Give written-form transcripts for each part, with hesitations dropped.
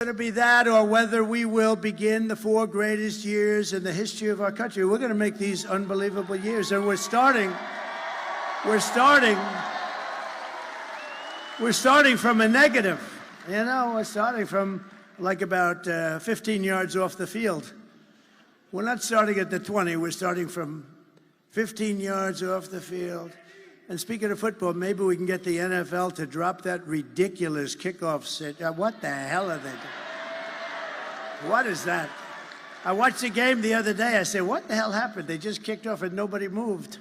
Going to be that, or whether we will begin the 4 greatest years in the history of our country. We're going to make these unbelievable years, and we're starting from a negative. You know, we're starting from like about 15 yards off the field. We're not starting at the 20. We're starting from 15 yards off the field. And speaking of football, maybe we can get the NFL to drop that ridiculous kickoff sit. What the hell are they doing? What is that? I watched the game the other day. I said, what the hell happened? They just kicked off and nobody moved.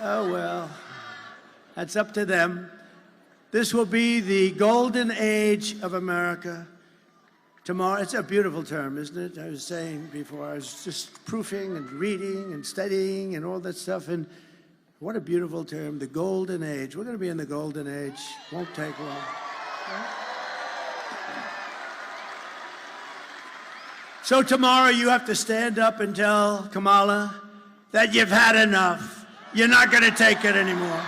Oh, well, that's up to them. This will be the golden age of America. Tomorrow, it's a beautiful term, isn't it? I was saying before, I was just proofing and reading and studying and all that stuff, and what a beautiful term, the golden age. We're going to be in the golden age. Won't take long. So tomorrow you have to stand up and tell Kamala that you've had enough. You're not going to take it anymore.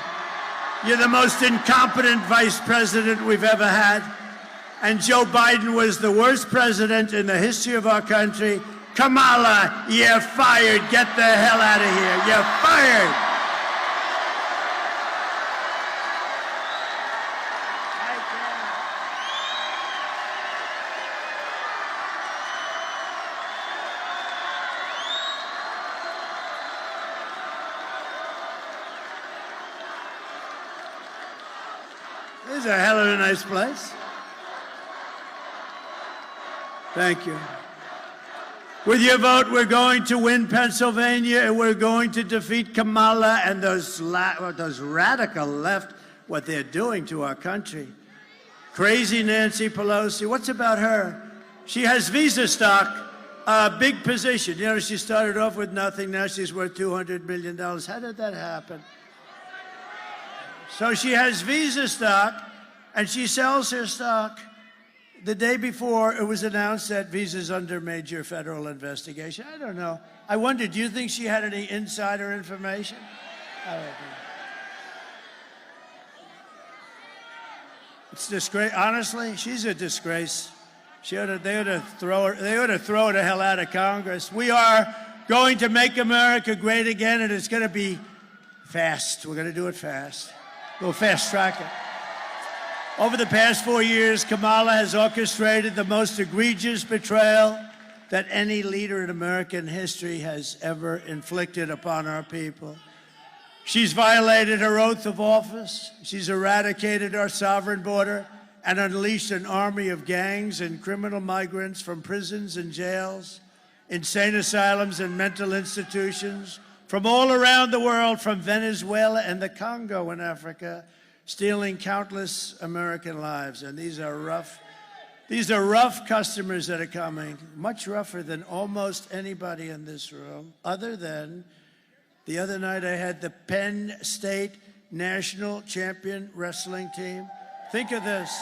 You're the most incompetent vice president we've ever had. And Joe Biden was the worst president in the history of our country. Kamala, you're fired. Get the hell out of here. You're fired. This is a hell of a nice place. Thank you. With your vote, we're going to win Pennsylvania, and we're going to defeat Kamala and those radical left, what they're doing to our country. Crazy Nancy Pelosi, what's about her? She has Visa stock, a big position. You know, she started off with nothing, now she's worth $200 million. How did that happen? So she has Visa stock, and she sells her stock. The day before, it was announced that Visa's under major federal investigation. I don't know. I wonder, do you think she had any insider information? I don't know. It's disgrace. Honestly, she's a disgrace. They ought to throw her the hell out of Congress. We are going to make America great again, and it's going to be fast. We're going to do it fast. We'll fast track it. Over the past 4 years, Kamala has orchestrated the most egregious betrayal that any leader in American history has ever inflicted upon our people. She's violated her oath of office. She's eradicated our sovereign border and unleashed an army of gangs and criminal migrants from prisons and jails, insane asylums and mental institutions, from all around the world, from Venezuela and the Congo in Africa, stealing countless American lives. And these are rough customers that are coming, much rougher than almost anybody in this room, other than the other night I had the Penn State national champion wrestling team. Think of this.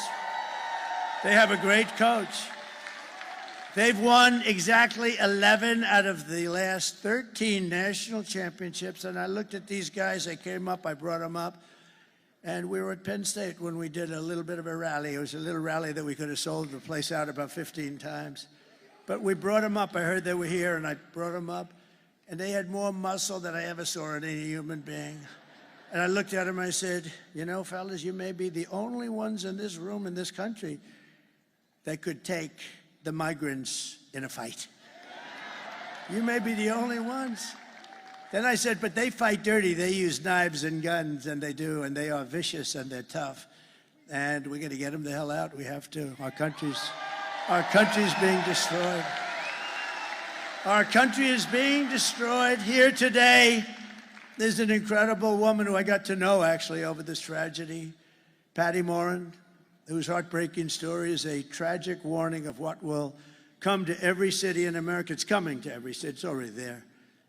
They have a great coach. They've won exactly 11 out of the last 13 national championships. And I looked at these guys, I came up, I brought them up. And we were at Penn State when we did a little bit of a rally. It was a little rally that we could have sold the place out about 15 times. But we brought them up. I heard they were here, and I brought them up. And they had more muscle than I ever saw in any human being. And I looked at them and I said, you know, fellas, you may be the only ones in this room, in this country, that could take the migrants in a fight. You may be the only ones. Then I said, but they fight dirty. They use knives and guns, and they do, and they are vicious, and they're tough. And we're going to get them the hell out. We have to. Our country's being destroyed. Our country is being destroyed. Here today, there's an incredible woman who I got to know, actually, over this tragedy, Patty Morin, whose heartbreaking story is a tragic warning of what will come to every city in America. It's coming to every city. It's already there.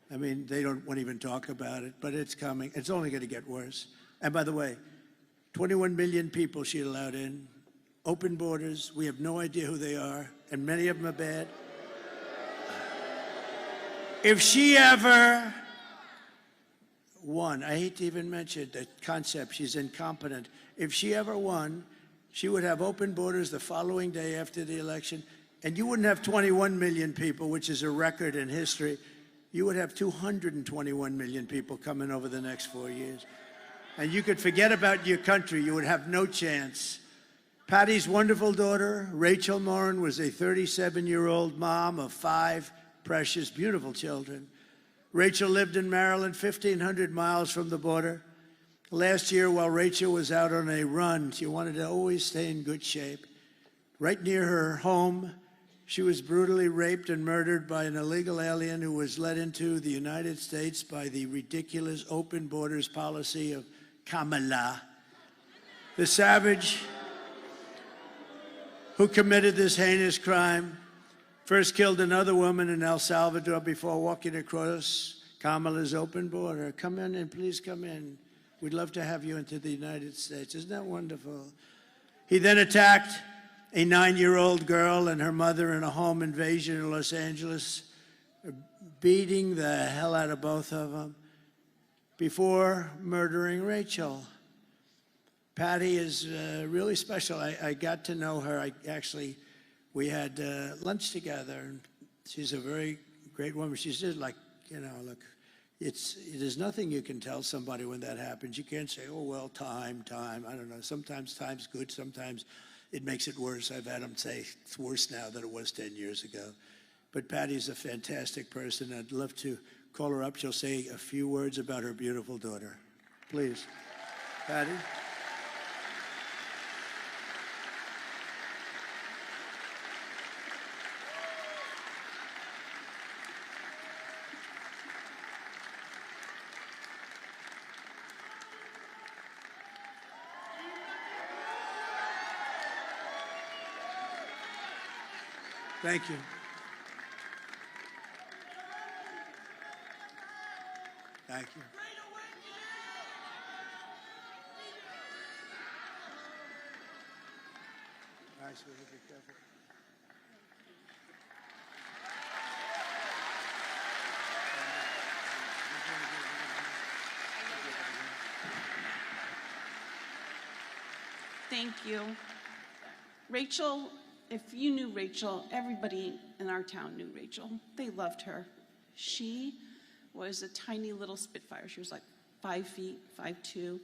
I mean, they won't even talk about it, but it's coming. It's only going to get worse. And by the way, 21 million people she allowed in, open borders. We have no idea who they are, and many of them are bad. If she ever won, I hate to even mention the concept, she's incompetent. If she ever won, she would have open borders the following day after the election, and you wouldn't have 21 million people, which is a record in history. You would have 221 million people coming over the next 4 years. And you could forget about your country. You would have no chance. Patty's wonderful daughter, Rachel Morin, was a 37-year-old mom of 5 precious, beautiful children. Rachel lived in Maryland, 1,500 miles from the border. Last year, while Rachel was out on a run, she wanted to always stay in good shape. Right near her home, she was brutally raped and murdered by an illegal alien who was led into the United States by the ridiculous open borders policy of Kamala. The savage who committed this heinous crime first killed another woman in El Salvador before walking across Kamala's open border. Come in and please come in. We'd love to have you into the United States. Isn't that wonderful? He then attacked a 9-year-old girl and her mother in a home invasion in Los Angeles, beating the hell out of both of them before murdering Rachel. Patty is really special. I got to know her. We had lunch together, and she's a very great woman. She's just like, look, there's nothing you can tell somebody when that happens. You can't say, oh, well, time. I don't know. Sometimes time's good. Sometimes it makes it worse. I've had them say it's worse now than it was 10 years ago. But Patty's a fantastic person. I'd love to call her up. She'll say a few words about her beautiful daughter. Please, Patty. Thank you. Thank you. Nice, be careful. Thank you. Rachel, if you knew Rachel, everybody in our town knew Rachel. They loved her. She was a tiny little Spitfire. She was like 5 feet, 5'2".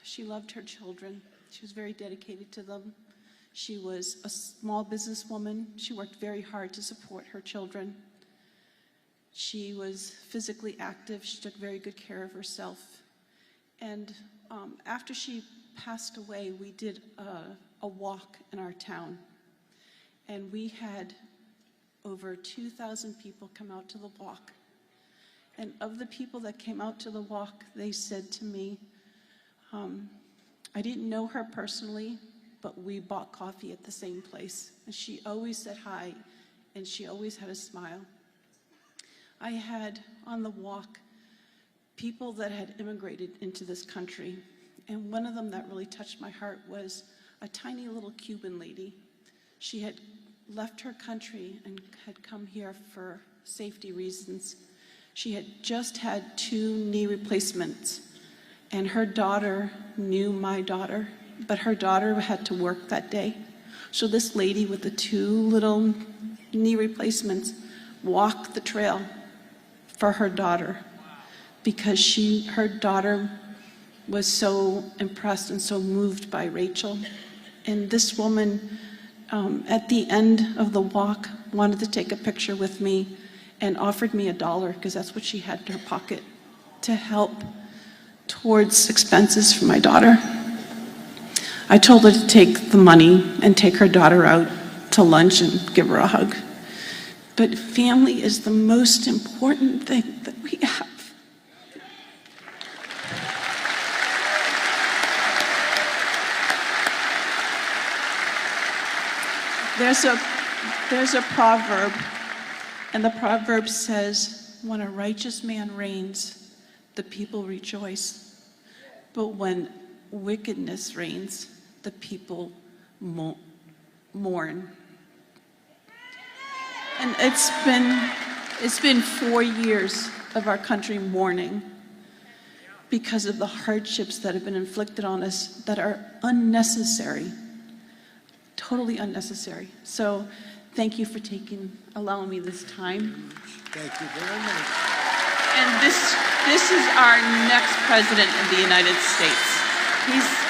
She loved her children. She was very dedicated to them. She was a small businesswoman. She worked very hard to support her children. She was physically active. She took very good care of herself. And after she passed away, we did a walk in our town. And we had over 2,000 people come out to the walk. And of the people that came out to the walk, they said to me, I didn't know her personally, but we bought coffee at the same place. And she always said hi, and she always had a smile. I had on the walk people that had immigrated into this country. And one of them that really touched my heart was a tiny little Cuban lady. She had left her country and had come here for safety reasons. She had just had 2 knee replacements, and her daughter knew my daughter, but her daughter had to work that day. So this lady with the 2 little knee replacements walked the trail for her daughter because her daughter was so impressed and so moved by Rachel. And this woman, at the end of the walk, wanted to take a picture with me and offered me $1, because that's what she had in her pocket, to help towards expenses for my daughter. I told her to take the money and take her daughter out to lunch and give her a hug. But family is the most important thing that we have. There's a proverb, and the proverb says, when a righteous man reigns, the people rejoice. But when wickedness reigns, the people mourn. And it's been 4 years of our country mourning. because of the hardships that have been inflicted on us that are unnecessary, totally unnecessary. So thank you for allowing me this time. Thank you very much. And this is our next president of the United States.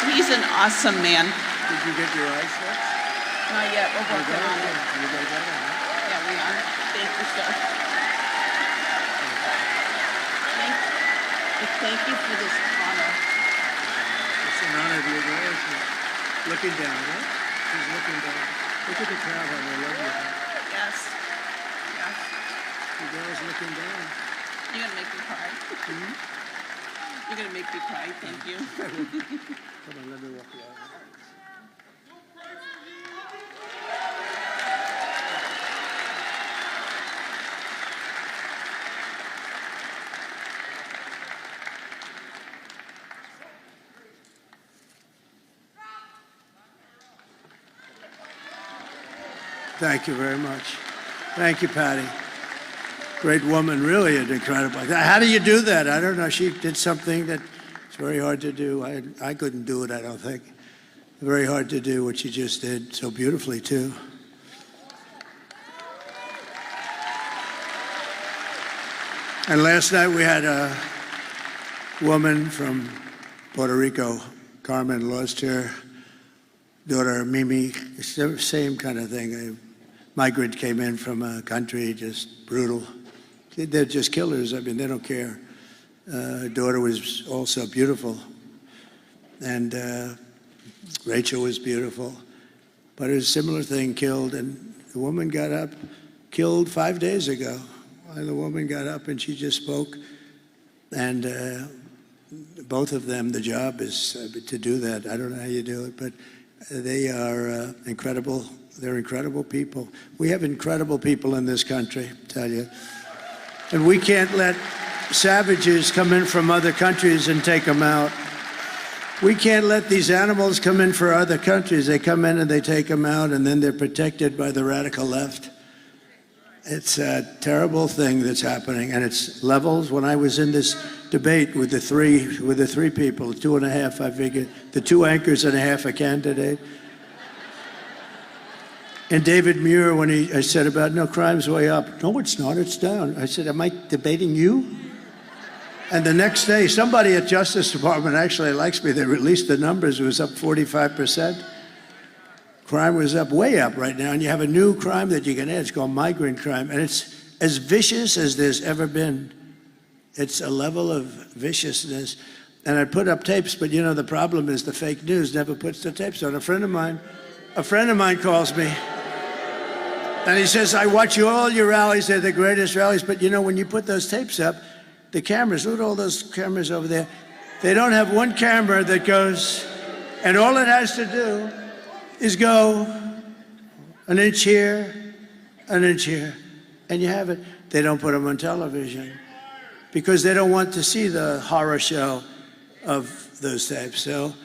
He's an awesome man. Did you get your eyes fixed? Not yet, we're working on it. You got that on, huh? Yeah, we are. Thank you, sir. Thank you for this honor. It's an honor to be there. She's looking down, right? She's looking down. Look at the crowd, how they love you. Yes. Yes. The girl's looking down. You're gonna make me cry. You're gonna make me cry. Thank you. Come on, let me walk you out. Thank you very much. Thank you, Patty. Great woman, really an incredible. How do you do that? I don't know. She did something that it's very hard to do. I couldn't do it, I don't think. Very hard to do what she just did so beautifully, too. And last night we had a woman from Puerto Rico, Carmen, lost her daughter, Mimi. It's the same kind of thing. A migrant came in from a country, just brutal. They're just killers. I mean, they don't care. Her daughter was also beautiful. And Rachel was beautiful. But it was a similar thing, killed. And the woman got up, killed 5 days ago. And the woman got up and she just spoke. And both of them, the job is to do that. I don't know how you do it, but they are incredible. They're incredible people. We have incredible people in this country, I tell you. And we can't let savages come in from other countries and take them out. We can't let these animals come in for other countries. They come in and they take them out, and then they're protected by the radical left. It's a terrible thing that's happening, and it's levels. When I was in this debate with the three people, 2.5, I figured, the 2 anchors and a half a candidate. And David Muir, when I said about, no, crime's way up. No, it's not, it's down. I said, am I debating you? And the next day, somebody at Justice Department actually likes me. They released the numbers. It was up 45%. Crime was up, way up right now. And you have a new crime that you can add. It's called migrant crime. And it's as vicious as there's ever been. It's a level of viciousness. And I put up tapes, but you know, the problem is the fake news never puts the tapes on. A friend of mine calls me. And he says, I watch all your rallies. They're the greatest rallies. But you know, when you put those tapes up, the cameras, look at all those cameras over there. They don't have one camera that goes, and all it has to do is go an inch here, an inch here, and you have it. They don't put them on television because they don't want to see the horror show of those tapes. So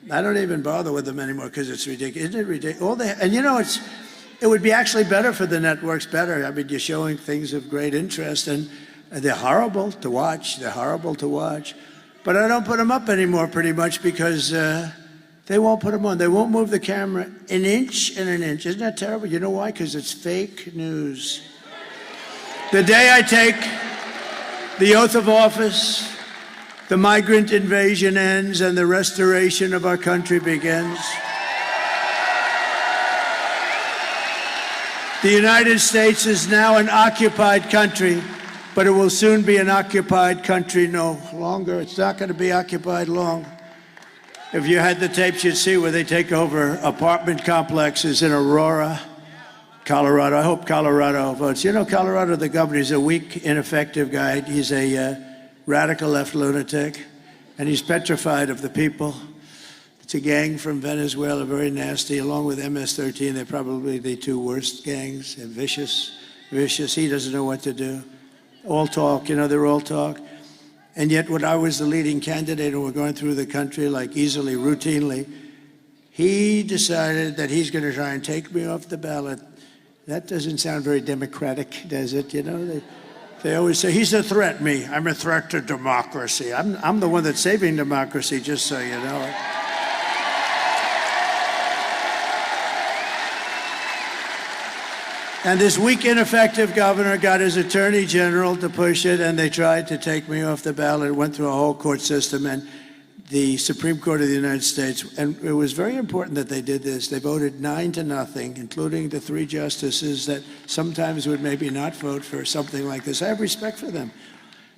I don't even bother with them anymore because it's ridiculous. Isn't it ridiculous? And you know, it would be actually better for the networks, better. I mean, you're showing things of great interest, and they're horrible to watch. They're horrible to watch. But I don't put them up anymore pretty much because they won't put them on. They won't move the camera an inch and an inch. Isn't that terrible? You know why? Because it's fake news. The day I take the oath of office, the migrant invasion ends and the restoration of our country begins. The United States is now an occupied country, but it will soon be an occupied country no longer. It's not going to be occupied long. If you had the tapes, you'd see where they take over apartment complexes in Aurora, Colorado. I hope Colorado votes. You know, Colorado, the governor, is a weak, ineffective guy. He's a radical left lunatic, and he's petrified of the people. It's a gang from Venezuela, very nasty, along with MS-13. They're probably the 2 worst gangs. They're vicious. He doesn't know what to do. All talk, you know, they're all talk. And yet when I was the leading candidate and we're going through the country like easily, routinely, he decided that he's going to try and take me off the ballot. That doesn't sound very democratic, does it? You know, They always say, he's a threat, me. I'm a threat to democracy. I'm the one that's saving democracy, just so you know. And this weak, ineffective governor got his attorney general to push it, and they tried to take me off the ballot. It went through a whole court system, and the Supreme Court of the United States, and it was very important that they did this. They voted 9-0, including the 3 justices that sometimes would maybe not vote for something like this. I have respect for them.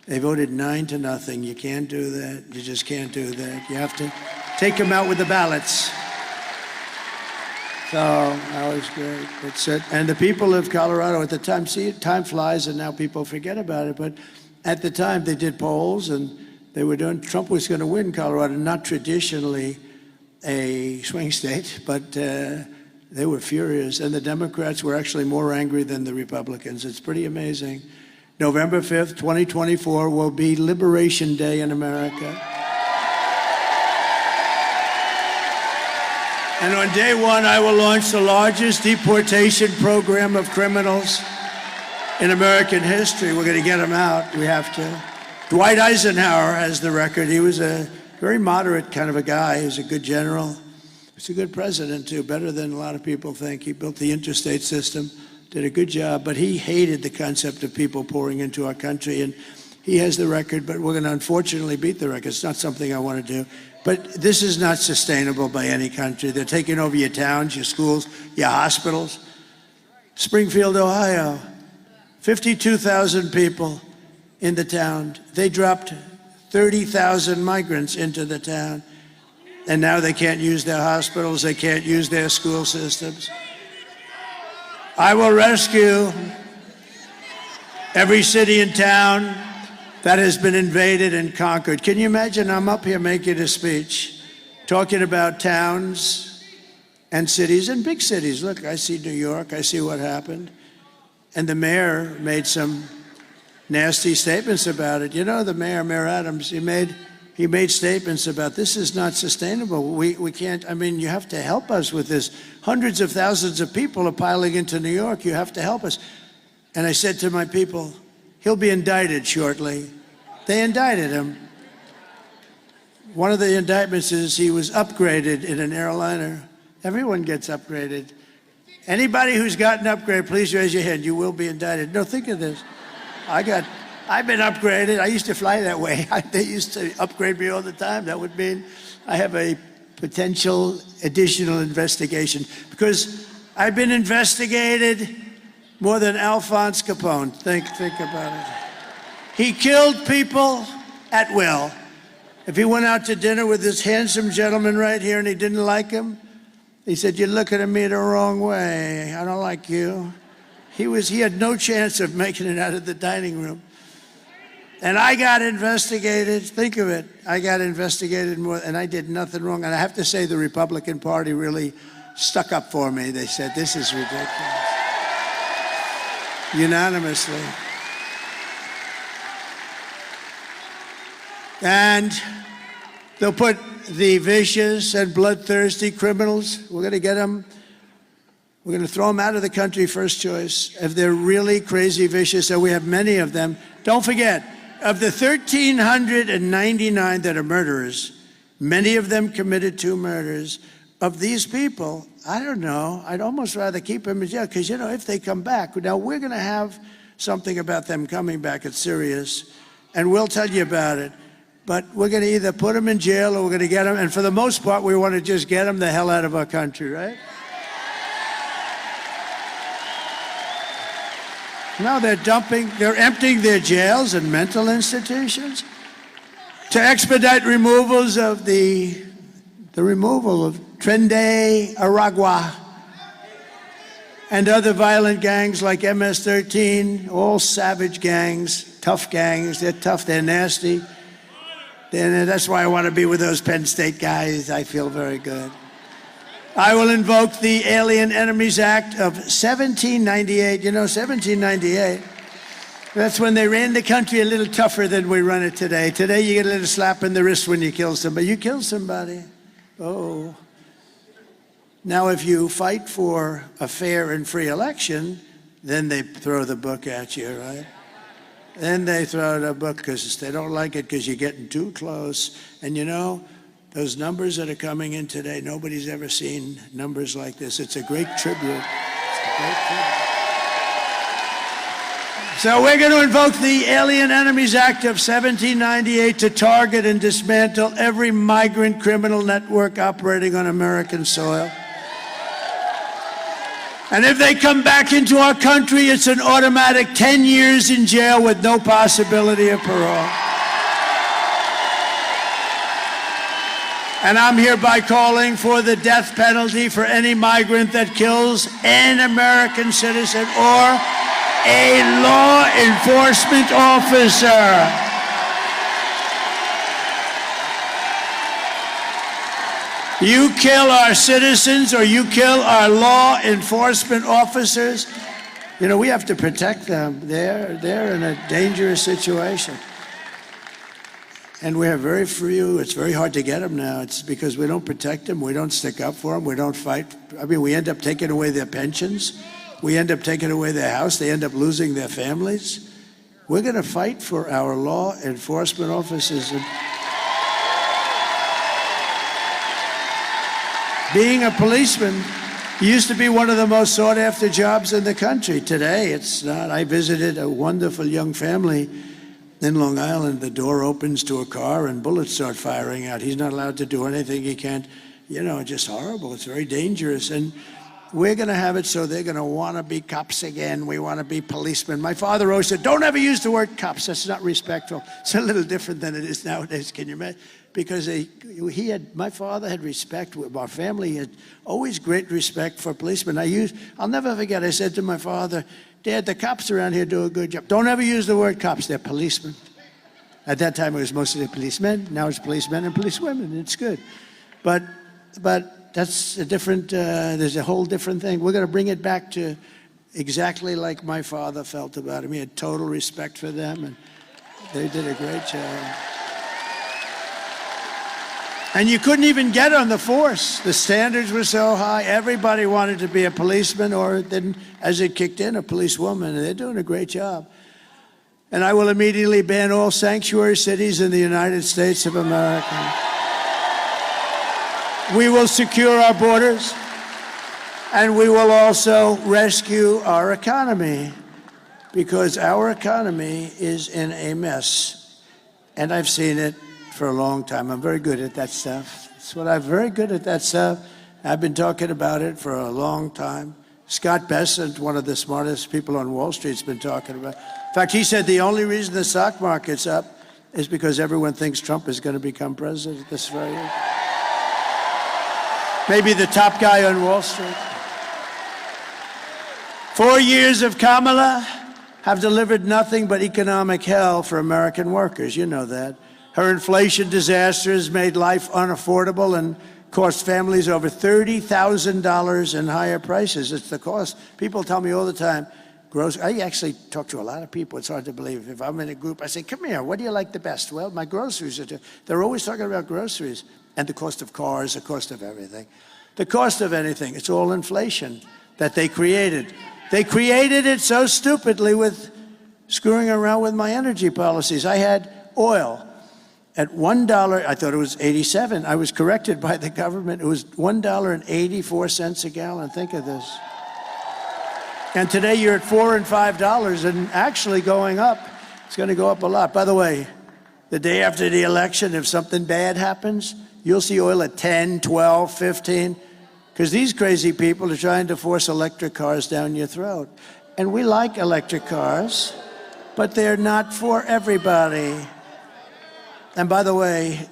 They voted 9-0. You can't do that. You just can't do that. You have to take them out with the ballots. So that was great. That's it. And the people of Colorado at the time, see, time flies and now people forget about it, but at the time they did polls and they were doing, Trump was going to win Colorado, not traditionally a swing state, but they were furious. And the Democrats were actually more angry than the Republicans. It's pretty amazing. November 5th, 2024 will be Liberation Day in America. And on day 1, I will launch the largest deportation program of criminals in American history. We're going to get them out. We have to. Dwight Eisenhower has the record. He was a very moderate kind of a guy. He was a good general. He's a good president, too, better than a lot of people think. He built the interstate system, did a good job, but he hated the concept of people pouring into our country, and he has the record, but we're going to unfortunately beat the record. It's not something I want to do. But this is not sustainable by any country. They're taking over your towns, your schools, your hospitals. Springfield, Ohio, 52,000 people in the town. They dropped 30,000 migrants into the town. And now they can't use their hospitals. They can't use their school systems. I will rescue every city and town that has been invaded and conquered. Can you imagine? I'm up here making a speech, talking about towns and cities and big cities. Look, I see New York, I see what happened. And the mayor made some nasty statements about it. You know, the mayor, Mayor Adams, he made statements about this is not sustainable. We can't, I mean, you have to help us with this. Hundreds of thousands of people are piling into New York. You have to help us. And I said to my people, he'll be indicted shortly. They indicted him. One of the indictments is he was upgraded in an airliner. Everyone gets upgraded. Anybody who's gotten upgraded, please raise your hand. You will be indicted. No, think of this. I've been upgraded. I used to fly that way. They used to upgrade me all the time. That would mean I have a potential additional investigation because I've been investigated more than Alphonse Capone. Think about it. He killed people at will. If he went out to dinner with this handsome gentleman right here and he didn't like him, he said, "You're looking at me the wrong way. I don't like you." He had no chance of making it out of the dining room. And I got investigated. Think of it. I got investigated more, and I did nothing wrong. And I have to say the Republican Party really stuck up for me. They said, this is ridiculous. Unanimously. And they'll put the vicious and bloodthirsty criminals, we're going to get them, we're going to throw them out of the country first choice. If they're really crazy vicious, and we have many of them, don't forget, of the 1,399 that are murderers, many of them committed 2 murders. Of these people, I don't know, I'd almost rather keep them in jail, because, you know, if they come back, now we're going to have something about them coming back. It's serious, and we'll tell you about it. But we're going to either put them in jail or we're going to get them, and for the most part, we want to just get them the hell out of our country, right? Now they're emptying their jails and mental institutions to expedite removals of the removal of Trende Aragua and other violent gangs like MS-13, all savage gangs, tough gangs. They're tough, they're nasty. That's why I want to be with those Penn State guys. I feel very good. I will invoke the Alien Enemies Act of 1798. You know, 1798, that's when they ran the country a little tougher than we run it today. Today, you get a little slap in the wrist when you kill somebody. You kill somebody. Oh. Now, if you fight for a fair and free election, then they throw the book at you, right? Then they throw out a book because they don't like it because you're getting too close. And you know, those numbers that are coming in today, nobody's ever seen numbers like this. It's a great tribute. It's a great tribute. So we're going to invoke the Alien Enemies Act of 1798 to target and dismantle every migrant criminal network operating on American soil. And if they come back into our country, it's an automatic 10 years in jail with no possibility of parole. And I'm hereby calling for the death penalty for any migrant that kills an American citizen or a law enforcement officer. You kill our citizens or you kill our law enforcement officers, you know, we have to protect them. They're in a dangerous situation. And we have very few. It's very hard to get them now. It's because we don't protect them. We don't stick up for them. We don't fight. I mean, we end up taking away their pensions. We end up taking away their house. They end up losing their families. We're going to fight for our law enforcement officers. And being a policeman used to be one of the most sought-after jobs in the country. Today, it's not. I visited a wonderful young family in Long Island. The door opens to a car and bullets start firing out. He's not allowed to do anything. He can't, you know, just horrible. It's very dangerous. And we're going to have it so they're going to want to be cops again. We want to be policemen. My father always said, don't ever use the word cops. That's not respectful. It's a little different than it is nowadays. Can you imagine? Because my father had respect. Our family had always great respect for policemen. I'll never forget, I said to my father, Dad, the cops around here do a good job. Don't ever use the word cops. They're policemen. At that time, it was mostly policemen. Now it's policemen and policewomen. It's good. But that's a different, there's a whole different thing. We're going to bring it back to exactly like my father felt about him. He had total respect for them, and they did a great job. And you couldn't even get on the force. The standards were so high. Everybody wanted to be a policeman, or then, as it kicked in, a policewoman. And they're doing a great job. And I will immediately ban all sanctuary cities in the United States of America. We will secure our borders, and we will also rescue our economy, because our economy is in a mess. And I've seen it for a long time. I'm very good at that stuff. I'm very good at that stuff. I've been talking about it for a long time. Scott Bessent, one of the smartest people on Wall Street, has been talking about it. In fact, he said the only reason the stock market's up is because everyone thinks Trump is going to become president this very year. Maybe the top guy on Wall Street. 4 years of Kamala have delivered nothing but economic hell for American workers. You know that. Her inflation disaster has made life unaffordable and cost families over $30,000 in higher prices. It's the cost. People tell me all the time, I actually talk to a lot of people. It's hard to believe. If I'm in a group, I say, come here, what do you like the best? Well, my groceries are. They're always talking about groceries and the cost of cars, the cost of everything. The cost of anything, it's all inflation that they created. They created it so stupidly with screwing around with my energy policies. I had oil at $1, I thought it was 87. I was corrected by the government. It was $1.84 a gallon. Think of this. And today you're at $4 and $5 and actually going up. It's going to go up a lot. By the way, the day after the election, if something bad happens, you'll see oil at 10, 12, 15, because these crazy people are trying to force electric cars down your throat. And we like electric cars, but they're not for everybody. And by the way,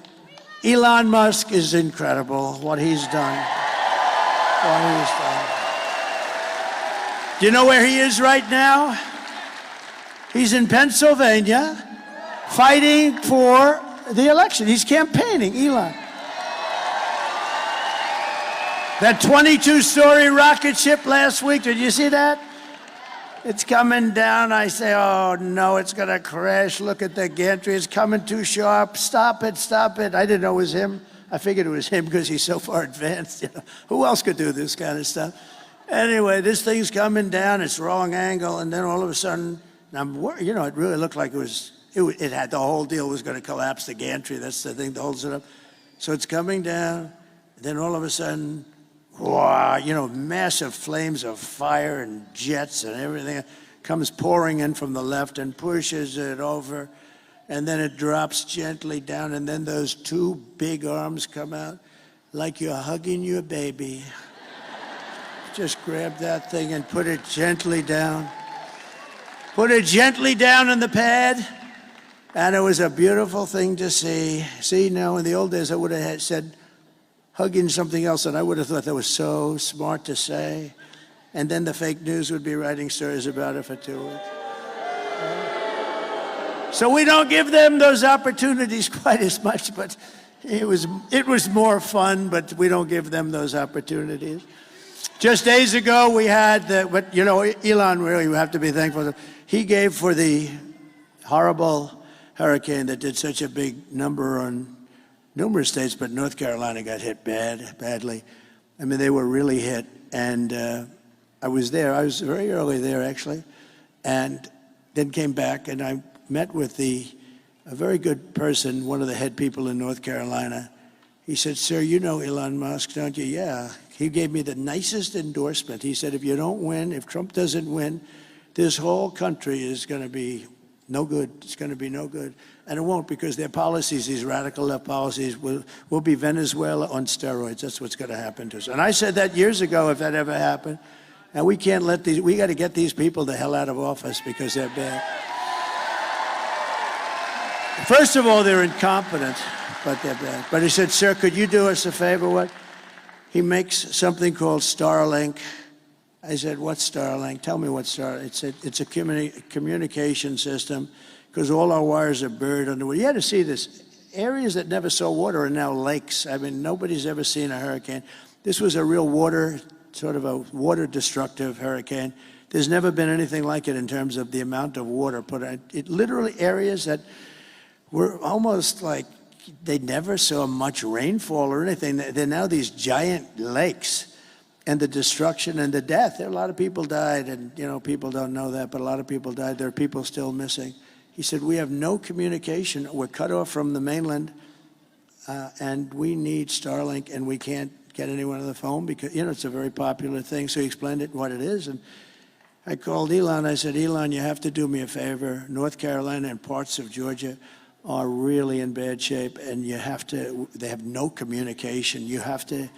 Elon Musk is incredible, what he's done. What he's done. Do you know where he is right now? He's in Pennsylvania fighting for the election. He's campaigning, Elon. That 22-story rocket ship last week, did you see that? It's coming down. I say, oh, no, it's going to crash. Look at the gantry. It's coming too sharp. Stop it, stop it. I didn't know it was him. I figured it was him because he's so far advanced. You know? Who else could do this kind of stuff? Anyway, this thing's coming down. It's wrong angle. And then all of a sudden, You know, it really looked like it had, the whole deal was going to collapse, the gantry. That's the thing that holds it up. So it's coming down. Then all of a sudden, wow, you know, massive flames of fire and jets and everything comes pouring in from the left and pushes it over. And then it drops gently down. And then those two big arms come out like you're hugging your baby. Just grab that thing and put it gently down. Put it gently down in the pad. And it was a beautiful thing to see. See, now in the old days, I would have said hugging something else, and I would have thought that was so smart to say. And then the fake news would be writing stories about it for 2 weeks. So we don't give them those opportunities quite as much, but it was more fun, but we don't give them those opportunities. Just days ago, we had but you know, Elon, really, we have to be thankful. He gave for the horrible hurricane that did such a big number on numerous states, but North Carolina got hit badly. I mean, they were really hit. And I was there. I was very early there, actually, and then came back, and I met with a very good person, one of the head people in North Carolina. He said, "Sir, you know Elon Musk, don't you?" "Yeah." He gave me the nicest endorsement. He said, "If you don't win, if Trump doesn't win, this whole country is going to be no good. It's going to be no good." And it won't, because their policies, these radical left policies, will be Venezuela on steroids. That's what's going to happen to us. And I said that years ago, if that ever happened. And we can't let we got to get these people the hell out of office because they're bad. First of all, they're incompetent, but they're bad. But he said, "Sir, could you do us a favor?" What? He makes something called Starlink. I said, "What's Starlink? Tell me what Starlink." It's a communication system, because all our wires are buried underwater. You had to see this. Areas that never saw water are now lakes. I mean, nobody's ever seen a hurricane. This was a real sort of a water-destructive hurricane. There's never been anything like it in terms of the amount of water put in. It literally, areas that were almost like they never saw much rainfall or anything. They're now these giant lakes. And the destruction and the death. A lot of people died, and you know, people don't know that, but a lot of people died. There are people still missing. He said, "We have no communication. We're cut off from the mainland, and we need Starlink, and we can't get anyone on the phone because, you know, it's a very popular thing." So he explained what it is. And I called Elon. I said, "Elon, you have to do me a favor. North Carolina and parts of Georgia are really in bad shape, and they have no communication. You have to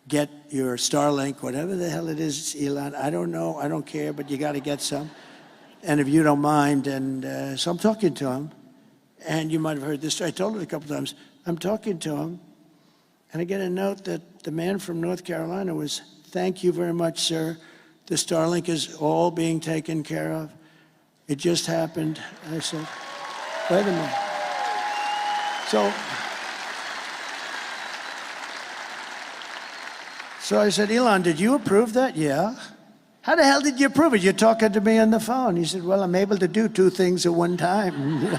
get your Starlink, whatever the hell it is, Elon. I don't know. I don't care, but you got to get some. And if you don't mind." And so I'm talking to him. And you might have heard this. I told it a couple times. I'm talking to him. And I get a note that the man from North Carolina was, "Thank you very much, sir. The Starlink is all being taken care of. It just happened." I said, "Wait a minute." So I said, "Elon, did you approve that?" "Yeah." "How the hell did you approve it? You're talking to me on the phone." He said, "Well, I'm able to do two things at one time."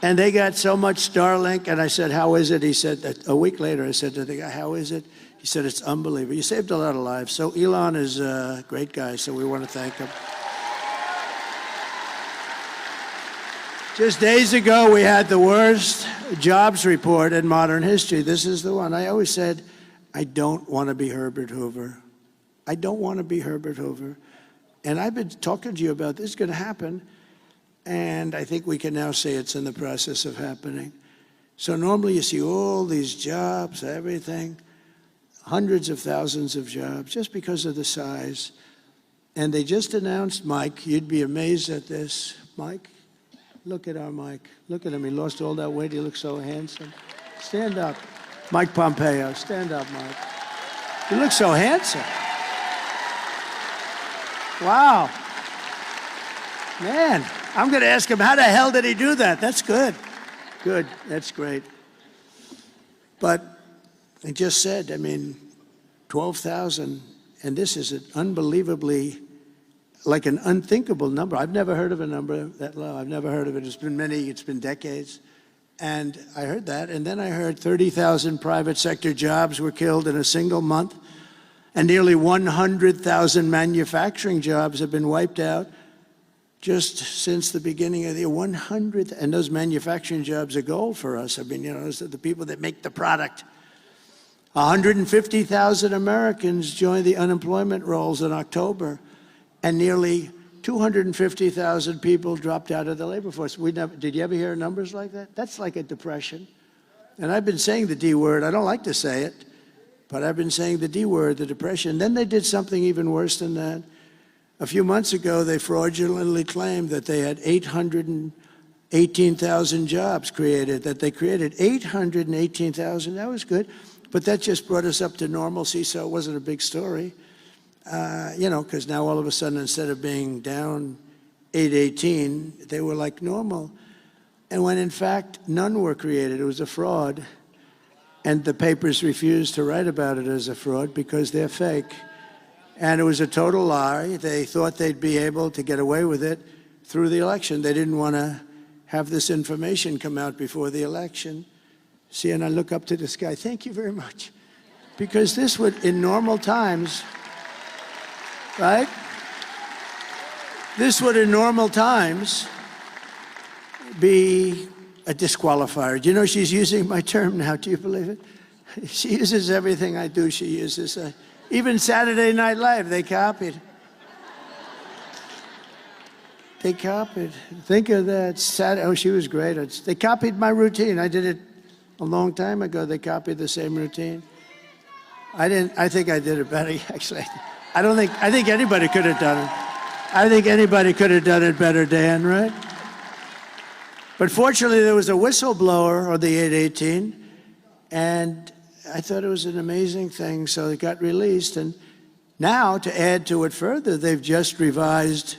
And they got so much Starlink, and I said, "How is it?" He said, a week later, I said to the guy, "How is it?" He said, "It's unbelievable. You saved a lot of lives." So Elon is a great guy, so we want to thank him. Just days ago, we had the worst jobs report in modern history. This is the one. I always said, I don't want to be Herbert Hoover. I don't want to be Herbert Hoover. And I've been talking to you about this. It's going to happen. And I think we can now say it's in the process of happening. So normally you see all these jobs, everything, hundreds of thousands of jobs, just because of the size. And they just announced Mike. You'd be amazed at this. Mike, look at our Mike. Look at him. He lost all that weight. He looks so handsome. Stand up. Mike Pompeo. Stand up, Mike. You look so handsome. Wow. Man, I'm going to ask him, how the hell did he do that? That's good. Good. That's great. But I just said, 12,000, and this is an unbelievably, like an unthinkable number. I've never heard of a number that low. I've never heard of it. It's been decades. And I heard that, and then I heard 30,000 private sector jobs were killed in a single month, and nearly 100,000 manufacturing jobs have been wiped out. just since the beginning of the year, 100, and those manufacturing jobs are gold for us. I mean, you know, those are the people that make the product. 150,000 Americans joined the unemployment rolls in October, and nearly 250,000 people dropped out of the labor force. Did you ever hear numbers like that? That's like a depression. And I've been saying the D word. I don't like to say it, but I've been saying the D word, the depression. Then they did something even worse than that. A few months ago, they fraudulently claimed that they had 818,000 jobs created, that they created 818,000. That was good, but that just brought us up to normalcy, so it wasn't a big story. You know, because now all of a sudden, instead of being down 818, they were like normal. And when in fact, none were created, it was a fraud. And the papers refused to write about it as a fraud because they're fake. And it was a total lie. They thought they'd be able to get away with it through the election. They didn't want to have this information come out before the election. See, and I look up to this guy, thank you very much. Because this would, in normal times, right? This would, in normal times, be a disqualifier. Do you know she's using my term now? Do you believe it? She uses everything I do. She uses even Saturday Night Live, they copied. They copied. Think of that. Oh, she was great. They copied my routine. I did it a long time ago. They copied the same routine. I think I did it better, actually. I think anybody could have done it. I think anybody could have done it better, Dan, right? But fortunately, there was a whistleblower on the 818, and I thought it was an amazing thing, so it got released. And now, to add to it further, they've just revised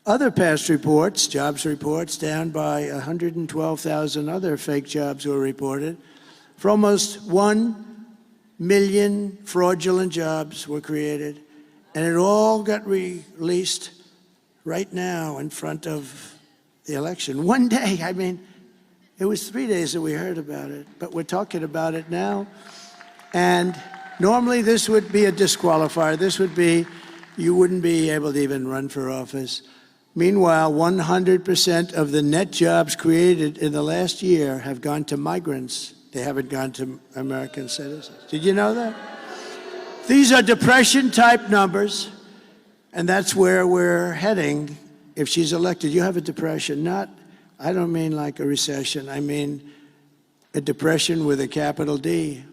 other past reports, jobs reports, down by 112,000 other fake jobs were reported. For almost 1 million fraudulent jobs were created, and it all got released right now in front of the election. One day, I mean, it was 3 days that we heard about it, but we're talking about it now. And normally this would be a disqualifier. This would be, you wouldn't be able to even run for office. Meanwhile, 100% of the net jobs created in the last year have gone to migrants. They haven't gone to American citizens. Did you know that? These are depression-type numbers, and that's where we're heading. If she's elected, you have a depression. I don't mean like a recession. I mean a depression with a capital D.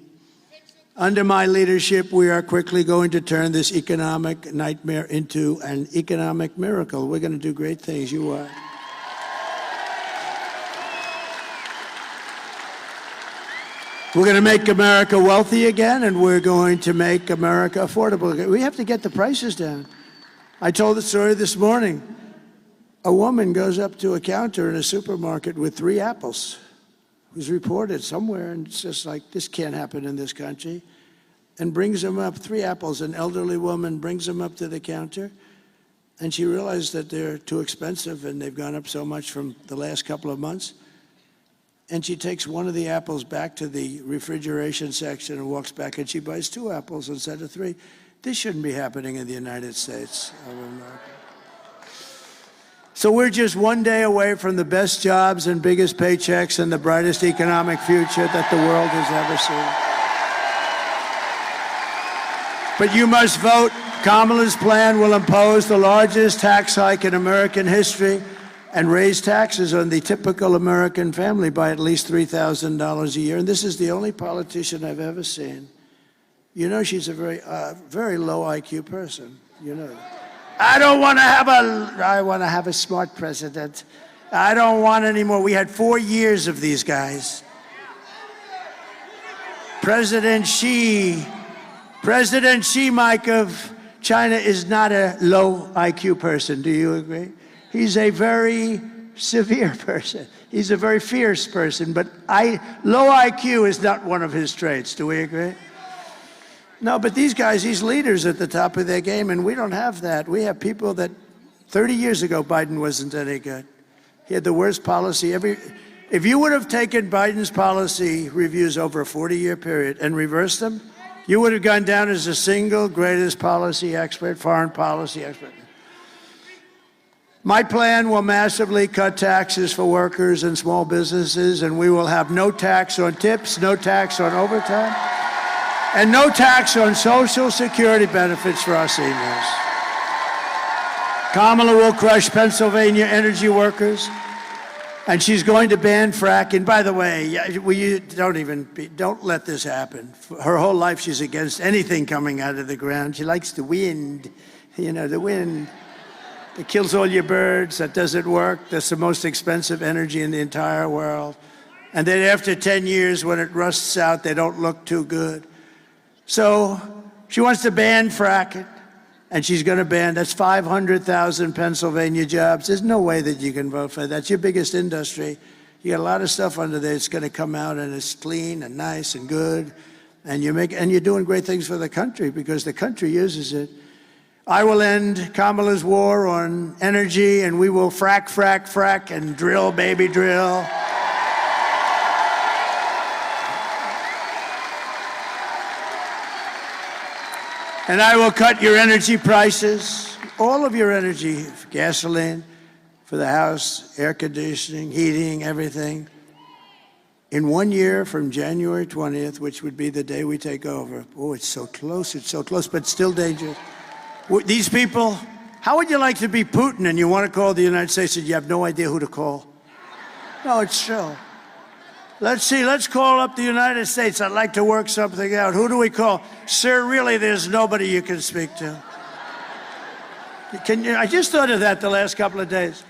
Under my leadership, we are quickly going to turn this economic nightmare into an economic miracle. We're going to do great things. You are. We're going to make America wealthy again, and we're going to make America affordable. We have to get the prices down. I told the story this morning. A woman goes up to a counter in a supermarket with 3 apples. It was reported somewhere, and it's just like, this can't happen in this country, and brings them up, 3 apples. An elderly woman brings them up to the counter, and she realized that they're too expensive, and they've gone up so much from the last couple of months. And she takes one of the apples back to the refrigeration section and walks back, and she buys 2 apples instead of 3. This shouldn't be happening in the United States of America. So we're just one day away from the best jobs and biggest paychecks and the brightest economic future that the world has ever seen. But you must vote. Kamala's plan will impose the largest tax hike in American history and raise taxes on the typical American family by at least $3,000 a year. And this is the only politician I've ever seen. You know, she's a very low IQ person. You know that. I want to have a smart president. I don't want any more. We had 4 years of these guys. President Xi, Mike, of China is not a low IQ person. Do you agree? He's a very severe person. He's a very fierce person, but low IQ is not one of his traits. Do we agree? No, but these guys, these leaders at the top of their game, and we don't have that. We have people that 30 years ago, Biden wasn't any good. He had the worst policy. If you would have taken Biden's policy reviews over a 40-year period and reversed them, you would have gone down as the single greatest policy expert, foreign policy expert. My plan will massively cut taxes for workers and small businesses, and we will have no tax on tips, no tax on overtime, and no tax on Social Security benefits for our seniors. Kamala will crush Pennsylvania energy workers, and she's going to ban fracking. By the way, don't let this happen. Her whole life, she's against anything coming out of the ground. She likes the wind, the wind. It kills all your birds. That doesn't work. That's the most expensive energy in the entire world. And then after 10 years, when it rusts out, they don't look too good. So she wants to ban fracking, and she's going to ban, that's 500,000 Pennsylvania jobs. There's no way that you can vote for that. That's your biggest industry. You got a lot of stuff under there. It's going to come out, and it's clean and nice and good. And you're doing great things for the country because the country uses it. I will end Kamala's war on energy, and we will frack, frack, frack, and drill, baby, drill. And I will cut your energy prices, all of your energy, gasoline, for the house, air conditioning, heating, everything. In 1 year from January 20th, which would be the day we take over. Oh, it's so close, but still dangerous. These people, how would you like to be Putin and you want to call the United States and you have no idea who to call? No, it's true. Let's see, let's call up the United States. I'd like to work something out. Who do we call? Sir, really, there's nobody you can speak to. I just thought of that the last couple of days.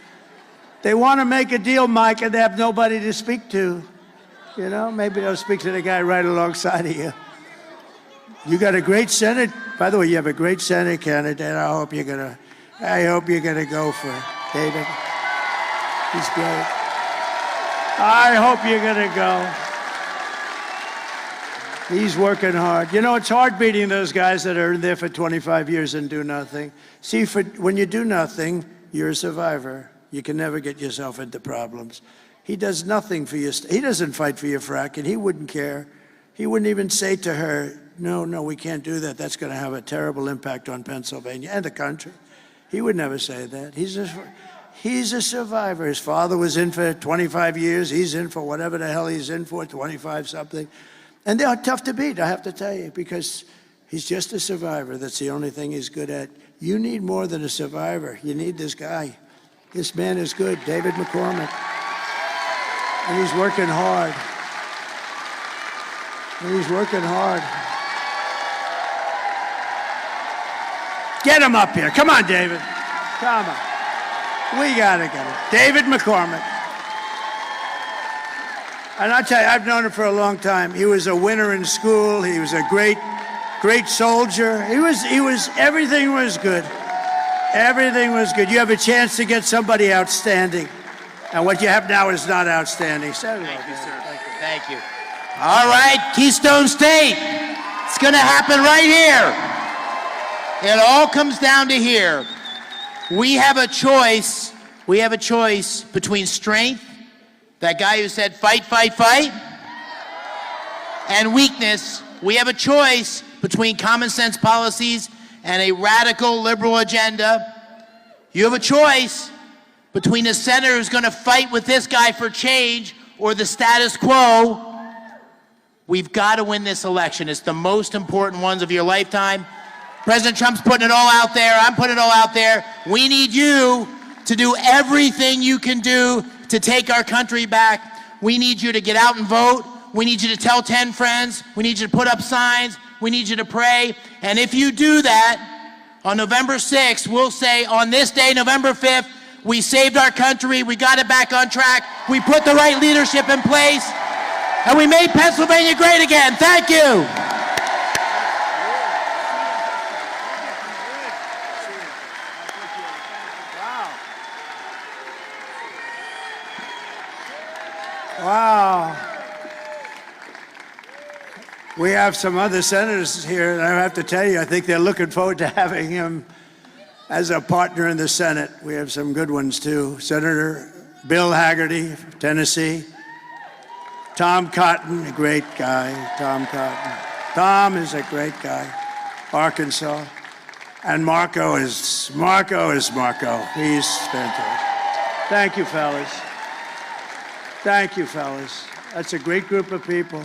They want to make a deal, Mike, and they have nobody to speak to. Maybe they'll speak to the guy right alongside of you. You got a great Senate. By the way, you have a great Senate candidate. I hope you're gonna go for it, David. He's great. I hope you're gonna go. He's working hard. It's hard beating those guys that are in there for 25 years and do nothing. See, when you do nothing, you're a survivor. You can never get yourself into problems. He does nothing for you. He doesn't fight for your fracking. He wouldn't care. He wouldn't even say to her, no, we can't do that. That's going to have a terrible impact on Pennsylvania and the country. He would never say that. He's a survivor. His father was in for 25 years. He's in for whatever the hell he's in for, 25-something. And they are tough to beat, I have to tell you, because he's just a survivor. That's the only thing he's good at. You need more than a survivor. You need this guy. This man is good, David McCormick. And he's working hard. Get him up here. Come on, David. Come on. We got to get him. David McCormick. And I'll tell you, I've known him for a long time. He was a winner in school. He was a great soldier. Everything was good. Everything was good. You have a chance to get somebody outstanding. And what you have now is not outstanding. Thank you, sir. Thank you. All right, Keystone State. It's going to happen right here. It all comes down to here. We have a choice. We have a choice between strength, that guy who said fight, fight, fight, and weakness. We have a choice between common sense policies and a radical liberal agenda. You have a choice between a senator who's going to fight with this guy for change or the status quo. We've got to win this election. It's the most important ones of your lifetime. President Trump's putting it all out there. I'm putting it all out there. We need you to do everything you can do to take our country back. We need you to get out and vote. We need you to tell 10 friends. We need you to put up signs. We need you to pray. And if you do that, on November 6th, we'll say on this day, November 5th, we saved our country. We got it back on track. We put the right leadership in place. And we made Pennsylvania great again. Thank you. Wow. We have some other senators here, and I have to tell you, I think they're looking forward to having him as a partner in the Senate. We have some good ones, too. Senator Bill Hagerty from Tennessee. Tom Cotton, a great guy, Tom Cotton. Tom is a great guy, Arkansas. And Marco is Marco. He's fantastic. Thank you, fellas. Thank you, fellas. That's a great group of people.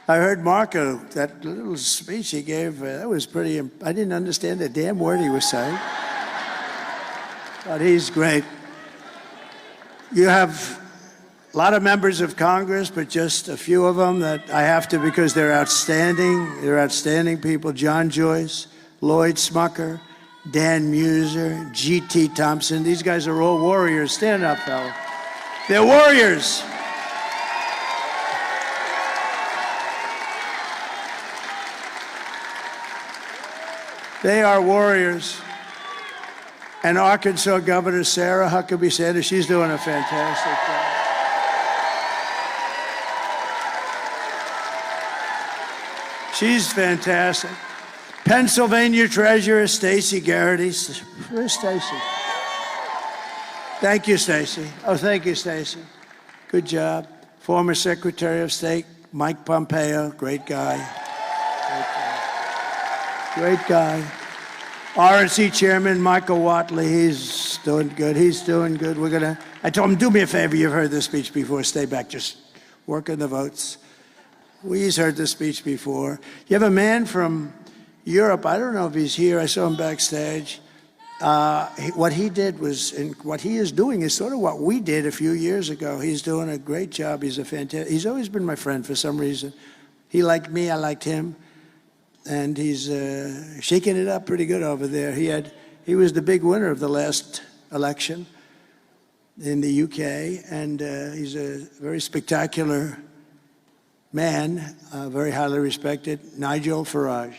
I heard Marco, that little speech he gave, that was pretty, I didn't understand a damn word he was saying. But he's great. You have a lot of members of Congress, but just a few of them that I have to, because they're outstanding. They're outstanding people. John Joyce, Lloyd Smucker, Dan Muser, G.T. Thompson. These guys are all warriors. Stand up, fella. They're warriors. They are warriors. And Arkansas Governor Sarah Huckabee Sanders, she's doing a fantastic job. She's fantastic. Pennsylvania Treasurer Stacey Garrity. Where's Stacey? Thank you, Stacey. Oh, thank you, Stacey. Good job. Former Secretary of State Mike Pompeo, great guy. Great guy. RNC Chairman Michael Watley, he's doing good. He's doing good. I told him, do me a favor. You've heard this speech before. Stay back. Just work on the votes. We've heard this speech before. You have a man from Europe. I don't know if he's here. I saw him backstage. What he did was, and what he is doing is sort of what we did a few years ago. He's doing a great job. He's always been my friend for some reason. He liked me. I liked him. And he's shaking it up pretty good over there. He was the big winner of the last election in the UK, and he's a very spectacular man, very highly respected, Nigel Farage.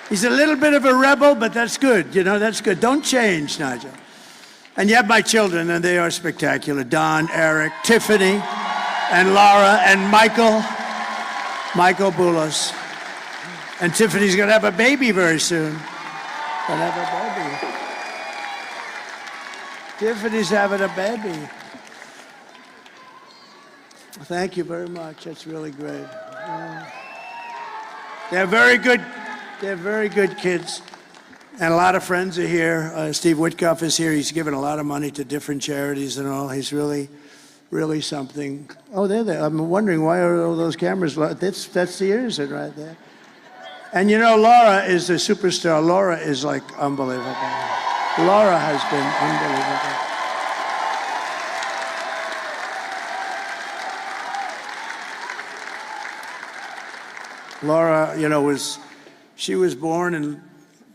He's a little bit of a rebel, but that's good. You know, that's good. Don't change, Nigel. And you have my children, and they are spectacular. Don, Eric, Tiffany, and Laura, and Michael Boulos. And Tiffany's going to have a baby very soon. Going to have a baby. Tiffany's having a baby. Thank you very much. That's really great. They're very good. They're very good kids, and a lot of friends are here. Steve Witkoff is here. He's given a lot of money to different charities and all. He's really, really something. Oh, they're there. I'm wondering why are all those cameras? That's the innocent right there. And you know, Laura is a superstar. Laura is like unbelievable. Laura has been unbelievable. Laura, you know, she was born and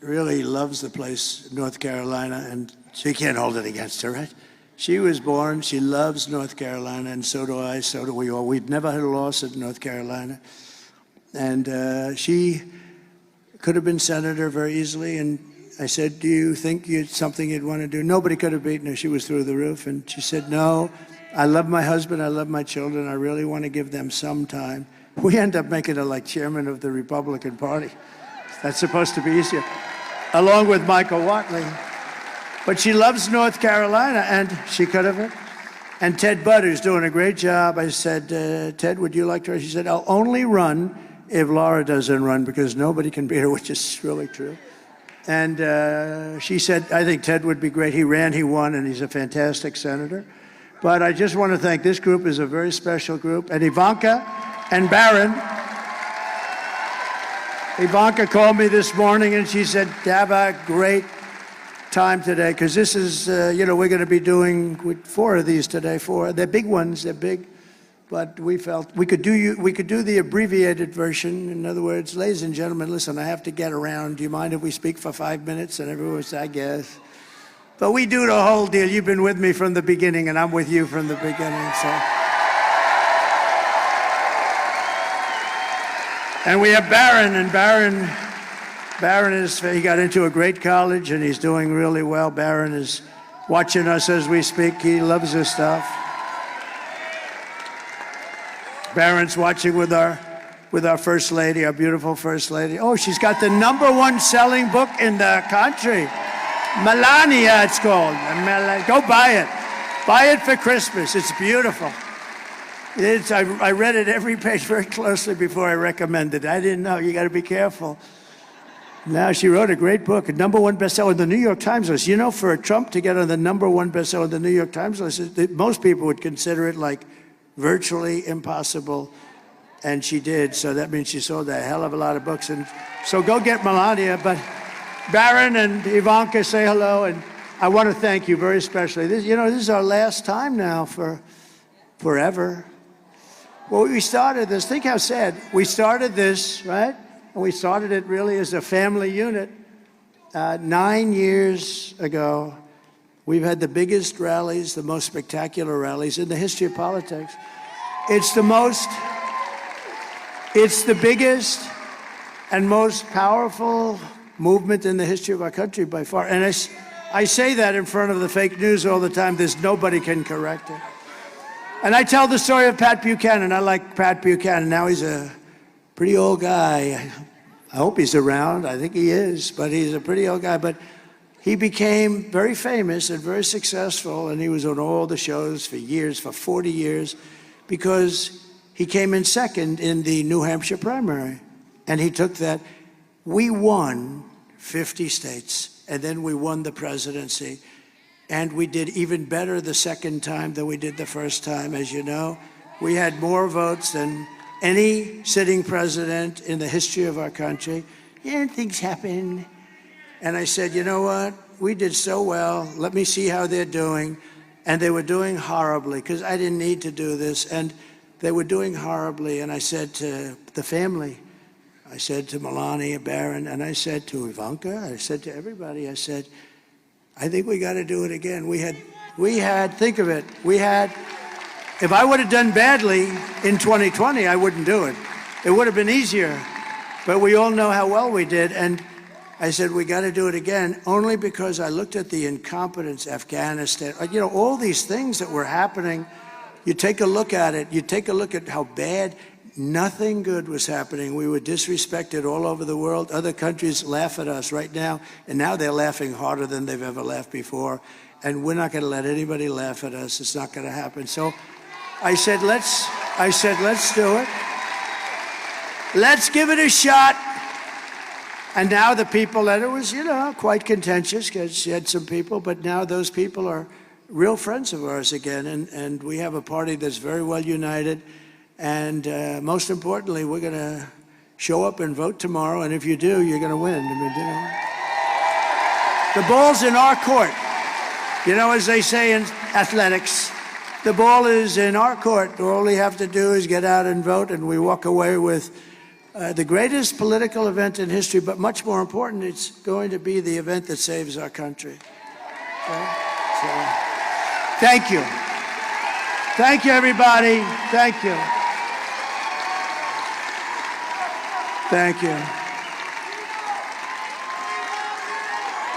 really loves the place, North Carolina, and she can't hold it against her, right? She was born, she loves North Carolina, and so do I, so do we all. We've never had a loss at North Carolina. And she could have been senator very easily, and I said, do you think it's something you'd want to do? Nobody could have beaten her. She was through the roof, and she said, no, I love my husband, I love my children, I really want to give them some time. We end up making her like chairman of the Republican Party. That's supposed to be easier, along with Michael Watley. But she loves North Carolina, and she could have. And Ted Budd, who's doing a great job. I said, Ted, would you like to run? She said, I'll only run if Laura doesn't run, because nobody can beat her, which is really true. And she said, I think Ted would be great. He ran, he won, and he's a fantastic senator. But I just want to thank this group is a very special group. And Ivanka and Barron. Ivanka called me this morning and she said, have a great time today, because this is, you know, we're going to be doing 4 of these today. 4. They're big ones, they're big, but we felt we could do the abbreviated version. In other words, ladies and gentlemen, listen, I have to get around. Do you mind if we speak for 5 minutes? And everyone said, I guess. But we do the whole deal. You've been with me from the beginning, and I'm with you from the beginning, so. And we have Barron, and Barron he got into a great college, and he's doing really well. Barron is watching us as we speak. He loves his stuff. Barron's watching with our First Lady, our beautiful First Lady. Oh, she's got the #1 selling book in the country. Melania, it's called. Go buy it. Buy it for Christmas. It's beautiful. I read it every page very closely before I recommended it. I didn't know. You got to be careful. Now, she wrote a great book, a #1 bestseller on the New York Times list. You know, for Trump to get on the #1 bestseller on the New York Times list, most people would consider it like virtually impossible. And she did. So that means she sold a hell of a lot of books. And so go get Melania. But Barron and Ivanka, say hello. And I want to thank you very especially. This is our last time now for forever. Well, we started this. Think how sad. We started this, right? And we started it really as a family unit 9 years ago. We've had the biggest rallies, the most spectacular rallies in the history of politics. It's the biggest and most powerful movement in the history of our country by far. And I say that in front of the fake news all the time. There's nobody can correct it. And I tell the story of Pat Buchanan. I like Pat Buchanan. Now he's a pretty old guy. I hope he's around. I think he is, but he's a pretty old guy. But he became very famous and very successful, and he was on all the shows for years, for 40 years, because he came in second in the New Hampshire primary. And he took that. We won 50 states, and then we won the presidency. And we did even better the second time than we did the first time, as you know. We had more votes than any sitting president in the history of our country. Yeah, things happen. And I said, you know what? We did so well. Let me see how they're doing. And they were doing horribly, because I didn't need to do this. And they were doing horribly. And I said to the family, I said to Melania, Barron, and I said to Ivanka, I said to everybody, I said, I think we got to do it again. We had, think of it, if I would have done badly in 2020, I wouldn't do it. It would have been easier, but we all know how well we did. And I said, we got to do it again, only because I looked at the incompetence, Afghanistan, all these things that were happening. You take a look at it, you take a look at how bad. Nothing good was happening. We were disrespected all over the world. Other countries laugh at us right now, and now they're laughing harder than they've ever laughed before. And we're not going to let anybody laugh at us. It's not going to happen. So I said, let's do it. Let's give it a shot. And now the people, and it was, quite contentious, because you had some people, but now those people are real friends of ours again. And we have a party that's very well united. And most importantly, we're going to show up and vote tomorrow. And if you do, you're going to win. The ball's in our court. As they say in athletics, the ball is in our court. All we have to do is get out and vote, and we walk away with the greatest political event in history. But much more important, it's going to be the event that saves our country. Okay? So, thank you. Thank you, everybody. Thank you. Thank you.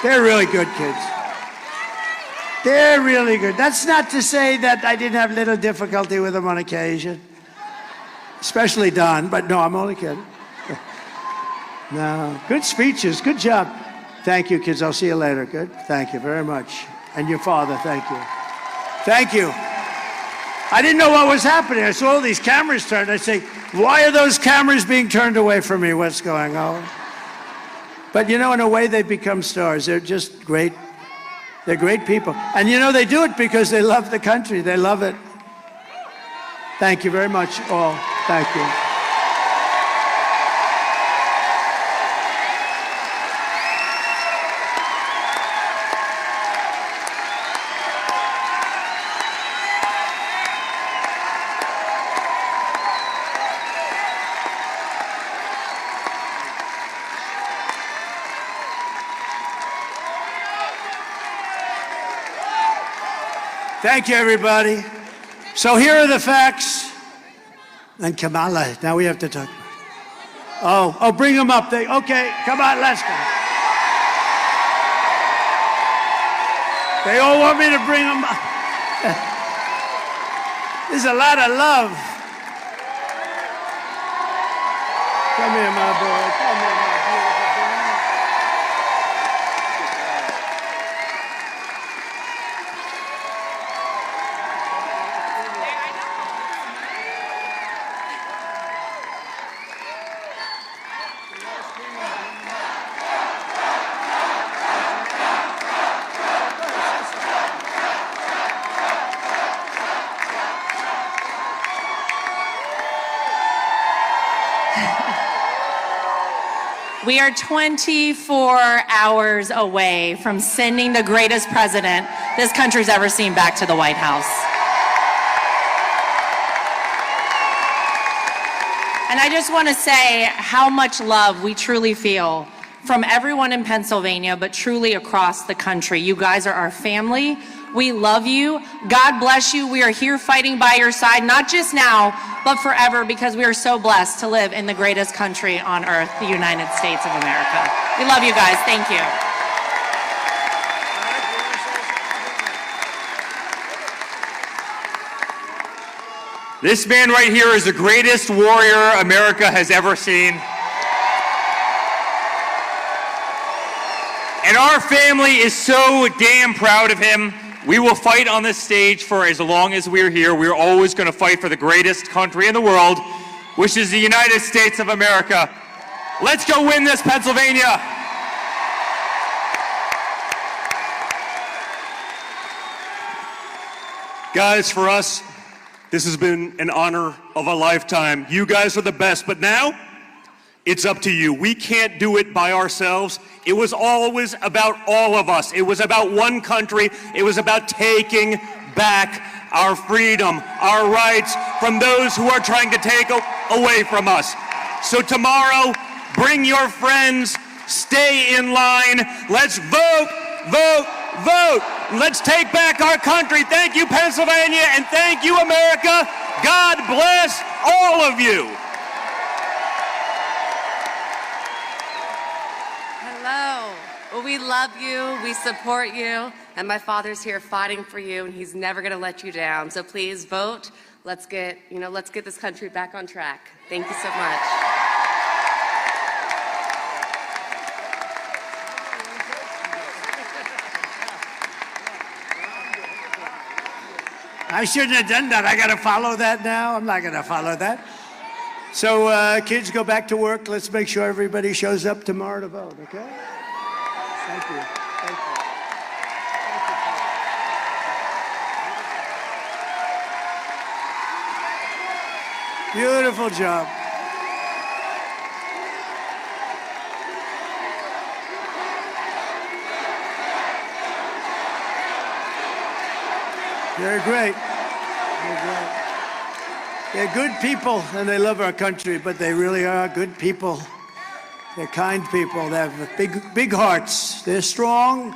They're really good kids. They're really good. That's not to say that I didn't have little difficulty with them on occasion, especially Don, but no, I'm only kidding. No, good speeches, good job. Thank you, kids. I'll see you later. Good. Thank you very much. And your father, thank you. Thank you. I didn't know what was happening. I saw all these cameras turned. I say, why are those cameras being turned away from me? What's going on? But in a way, they've become stars. They're just great. They're great people. And they do it because they love the country. They love it. Thank you very much, all. Thank you. Thank you, everybody. So here are the facts. And Kamala, now we have to talk. Oh, bring them up. Okay, come on, let's go. They all want me to bring them up. There's a lot of love. Come here, my boy. Come here, my beautiful boy. We are 24 hours away from sending the greatest president this country's ever seen back to the White House. And I just want to say how much love we truly feel from everyone in Pennsylvania, but truly across the country. You guys are our family. We love you. God bless you. We are here fighting by your side, not just now, but forever, because we are so blessed to live in the greatest country on earth, the United States of America. We love you guys. Thank you. This man right here is the greatest warrior America has ever seen. And our family is so damn proud of him. We will fight on this stage for as long as we're here. We're always going to fight for the greatest country in the world, which is the United States of America. Let's go win this, Pennsylvania. Guys, for us, this has been an honor of a lifetime. You guys are the best, but now it's up to you. We can't do it by ourselves. It was always about all of us. It was about one country. It was about taking back our freedom, our rights from those who are trying to take away from us. So tomorrow, bring your friends, stay in line. Let's vote, vote, vote. Let's take back our country. Thank you, Pennsylvania, and thank you, America. God bless all of you. Hello. Well, we love you, we support you, and my father's here fighting for you, and he's never going to let you down. So please vote. Let's get this country back on track. Thank you so much. I shouldn't have done that. I got to follow that now. I'm not going to follow that. So kids, go back to work. Let's make sure everybody shows up tomorrow to vote, okay? Thank you. Thank you. Beautiful job. They're great. They're great. They're good people, and they love our country, but they really are good people. They're kind people. They have big hearts. They're strong.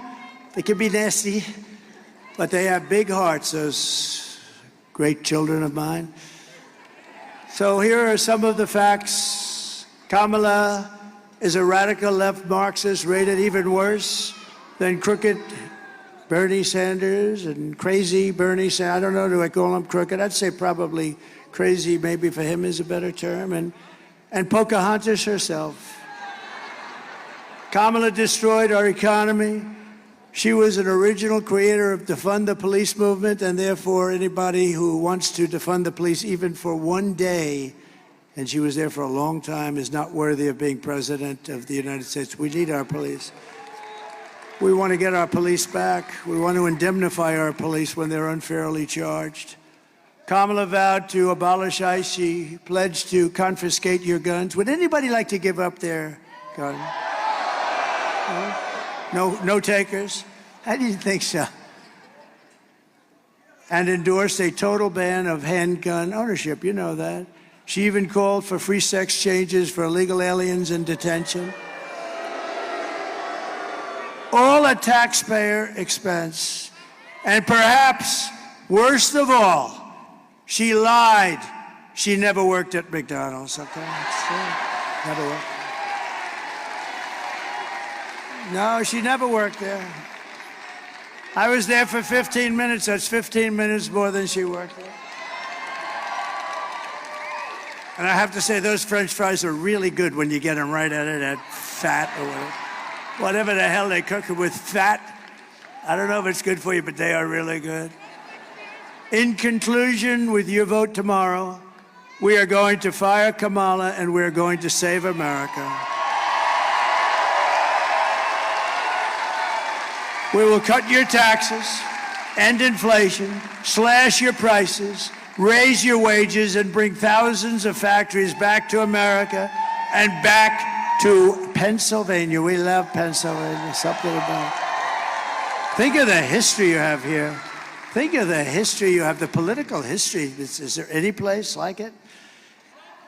They can be nasty, but they have big hearts, those great children of mine. So here are some of the facts. Kamala is a radical left Marxist, rated even worse than crooked Bernie Sanders and crazy Bernie Sanders. I don't know, do I call him crooked? I'd say probably crazy, maybe for him is a better term. And Pocahontas herself. Kamala destroyed our economy. She was an original creator of defund the police movement, and therefore anybody who wants to defund the police even for one day, and she was there for a long time, is not worthy of being president of the United States. We need our police. We want to get our police back. We want to indemnify our police when they're unfairly charged. Kamala vowed to abolish ICE. She pledged to confiscate your guns. Would anybody like to give up their gun? No takers? I didn't think so. And endorsed a total ban of handgun ownership. You know that. She even called for free sex changes for illegal aliens in detention. All at taxpayer expense. And perhaps, worst of all, she lied. She never worked at McDonald's. Okay? Never worked. No, she never worked there. I was there for 15 minutes. That's 15 minutes more than she worked there. And I have to say, those French fries are really good when you get them right out of that fat or whatever the hell they cook it with, fat. I don't know if it's good for you, but they are really good. In conclusion, with your vote tomorrow, we are going to fire Kamala and we are going to save America. We will cut your taxes, end inflation, slash your prices, raise your wages, and bring thousands of factories back to America and back to Pennsylvania. We love Pennsylvania. Something about it. Think of the history you have here. Think of the history you have, the political history. Is there any place like it?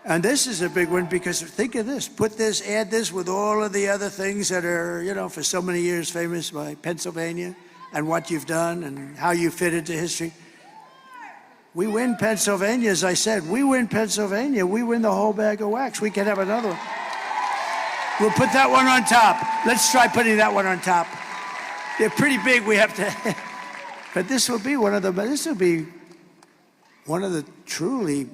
And this is a big one because think of this. Put this, add this with all of the other things that are, you know, for so many years famous by Pennsylvania and what you've done and how you fit into history. We win Pennsylvania, as I said. We win Pennsylvania. We win the whole bag of wax. We can have another one. We'll put that one on top. Let's try putting that one on top. They're pretty big. We have to. But this will be one of the truly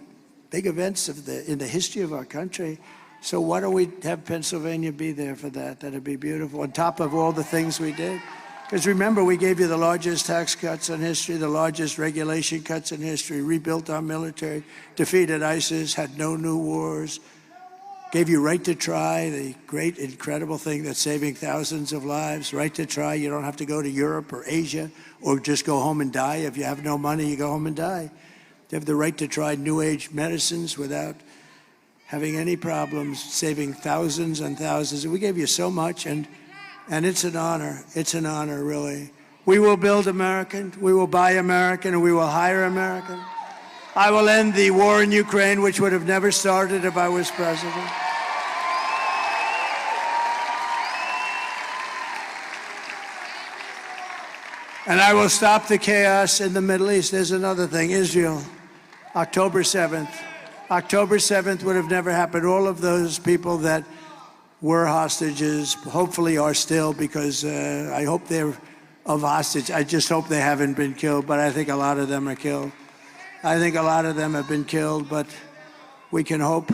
big events in the history of our country. So why don't we have Pennsylvania be there for that? That'd be beautiful. On top of all the things we did. Because remember, we gave you the largest tax cuts in history, the largest regulation cuts in history, rebuilt our military, defeated ISIS, had no new wars, gave you right to try, the great, incredible thing that's saving thousands of lives, right to try. You don't have to go to Europe or Asia or just go home and die. If you have no money, you go home and die. You have the right to try new age medicines without having any problems, saving thousands and thousands. We gave you so much, and it's an honor. It's an honor, really. We will build American, we will buy American, and we will hire American. I will end the war in Ukraine, which would have never started if I was president. And I will stop the chaos in the Middle East. There's another thing, Israel, October 7th. October 7th would have never happened. All of those people that were hostages, hopefully are still, because I hope they're of hostage. I just hope they haven't been killed, but I think a lot of them are killed. I think a lot of them have been killed, but we can hope.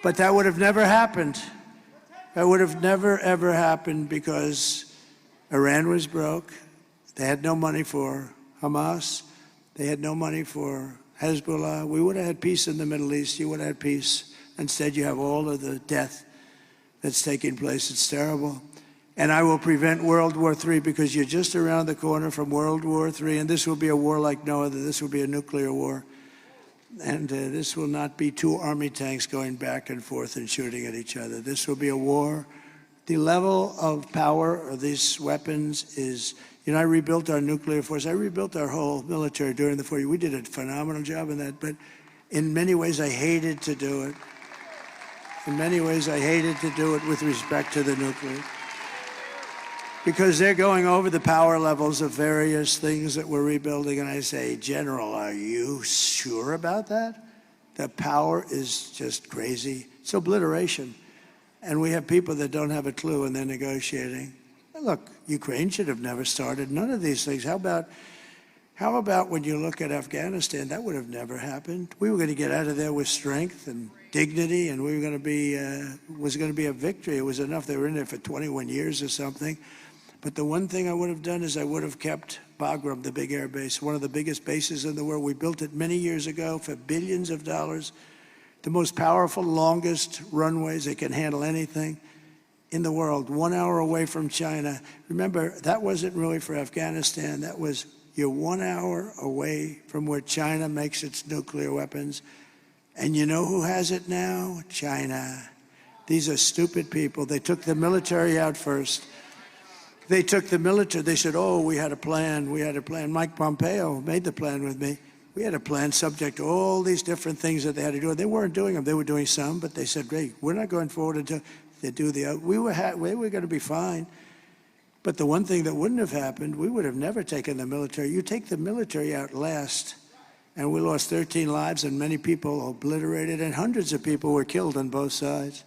But that would have never happened. That would have never, ever happened because Iran was broke. They had no money for Hamas. They had no money for Hezbollah. We would have had peace in the Middle East. You would have had peace. Instead, you have all of the death that's taking place. It's terrible. And I will prevent World War III because you're just around the corner from World War III, and this will be a war like no other. This will be a nuclear war. And this will not be two army tanks going back and forth and shooting at each other. This will be a war. The level of power of these weapons is, you know, I rebuilt our nuclear force. I rebuilt our whole military during the 40 years. We did a phenomenal job in that, but in many ways I hated to do it. In many ways I hated to do it with respect to the nuclear. Because they're going over the power levels of various things that we're rebuilding, and I say, General, are you sure about that? The power is just crazy. It's obliteration. And we have people that don't have a clue, and they're negotiating. Look, Ukraine should have never started none of these things. How about when you look at Afghanistan? That would have never happened. We were going to get out of there with strength and dignity, and we were going to be, was going to be a victory. It was enough. They were in there for 21 years or something. But the one thing I would have done is I would have kept Bagram, the big air base, one of the biggest bases in the world. We built it many years ago for billions of dollars. The most powerful, longest runways. They can handle anything in the world. 1 hour away from China. Remember, that wasn't really for Afghanistan. That was, you're 1 hour away from where China makes its nuclear weapons. And you know who has it now? China. These are stupid people. They took the military out first. They took the military. They said, oh, we had a plan. We had a plan. Mike Pompeo made the plan with me. We had a plan subject to all these different things that they had to do. They weren't doing them. They were doing some, but they said, great, we're not going forward until they do the other. We were going to be fine. But the one thing that wouldn't have happened, we would have never taken the military. You take the military out last, and we lost 13 lives, and many people obliterated, and hundreds of people were killed on both sides.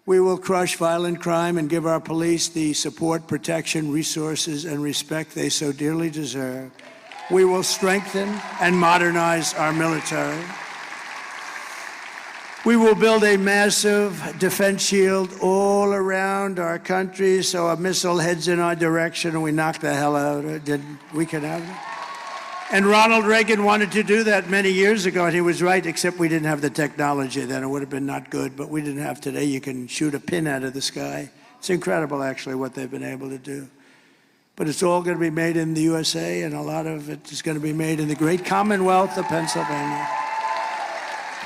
We will crush violent crime and give our police the support, protection, resources, and respect they so dearly deserve. We will strengthen and modernize our military. We will build a massive defense shield all around our country so a missile heads in our direction and we knock the hell out of it. We can have it. And Ronald Reagan wanted to do that many years ago, and he was right, except we didn't have the technology then. It would have been not good, but we didn't have today. You can shoot a pin out of the sky. It's incredible, actually, what they've been able to do. But it's all going to be made in the USA, and a lot of it is going to be made in the great Commonwealth of Pennsylvania.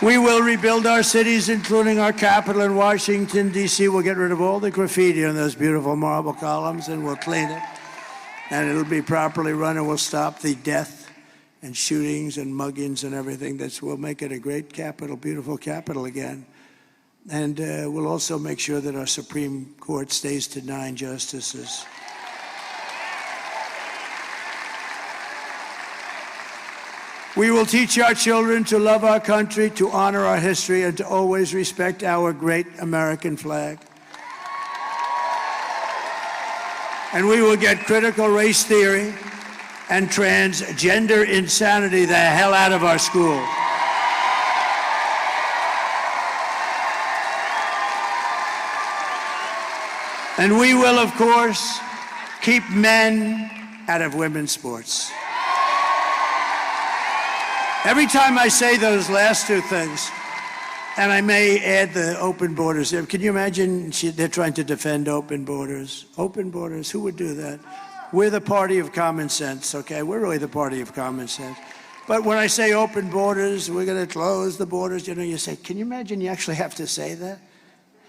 We will rebuild our cities, including our capital in Washington, D.C. We'll get rid of all the graffiti on those beautiful marble columns, and we'll clean it. And it'll be properly run, and we'll stop the death and shootings and muggings and everything. We'll make it a great capital, beautiful capital again. And we'll also make sure that our Supreme Court stays to 9 justices. We will teach our children to love our country, to honor our history, and to always respect our great American flag. And we will get critical race theory and transgender insanity the hell out of our school. And we will, of course, keep men out of women's sports. Every time I say those last two things, and I may add the open borders, can you imagine they're trying to defend open borders? Open borders, who would do that? We're the party of common sense, okay? We're really the party of common sense. But when I say open borders, we're going to close the borders, you say, can you imagine you actually have to say that?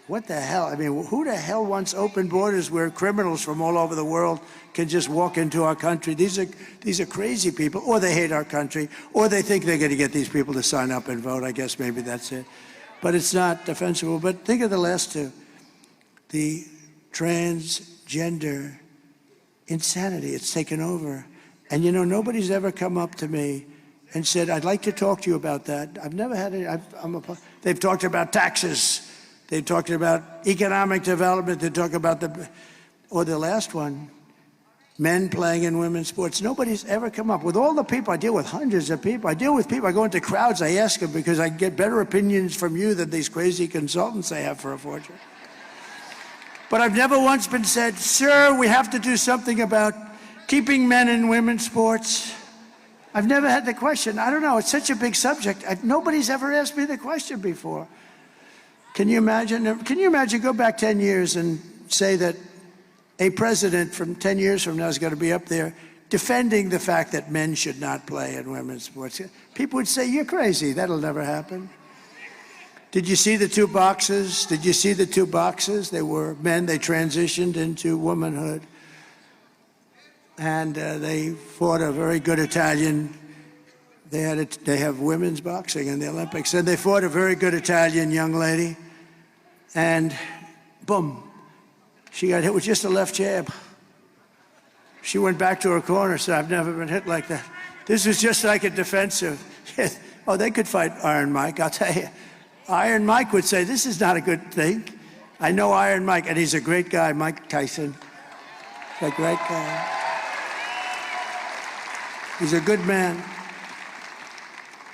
What the hell? I mean, who the hell wants open borders where criminals from all over the world can just walk into our country? These are crazy people, or they hate our country, or they think they're going to get these people to sign up and vote. I guess maybe that's it. But it's not defensible. But think of the last two. The transgender insanity. It's taken over. And you know, nobody's ever come up to me and said, I'd like to talk to you about that. I've never had it. They've talked about taxes. They talked about economic development. They talk about the last one, men playing in women's sports. Nobody's ever come up. With all the people, I deal with hundreds of people. I deal with people, I go into crowds, I ask them because I get better opinions from you than these crazy consultants I have for a fortune. But I've never once been said, sir, we have to do something about keeping men in women's sports. I've never had the question. I don't know, it's such a big subject. Nobody's ever asked me the question before. Can you imagine, go back 10 years and say that a president from 10 years from now is going to be up there defending the fact that men should not play in women's sports? People would say, you're crazy, that'll never happen. Did you see the 2 boxes? Did you see the 2 boxes? They were men, they transitioned into womanhood. And they fought a very good Italian. They have women's boxing in the Olympics. And they fought a very good Italian young lady. And boom, she got hit with just a left jab. She went back to her corner, said, I've never been hit like that. This was just like a defensive. Oh, they could fight Iron Mike, I'll tell you. Iron Mike would say, this is not a good thing. I know Iron Mike, and he's a great guy, Mike Tyson. He's a great guy. He's a good man.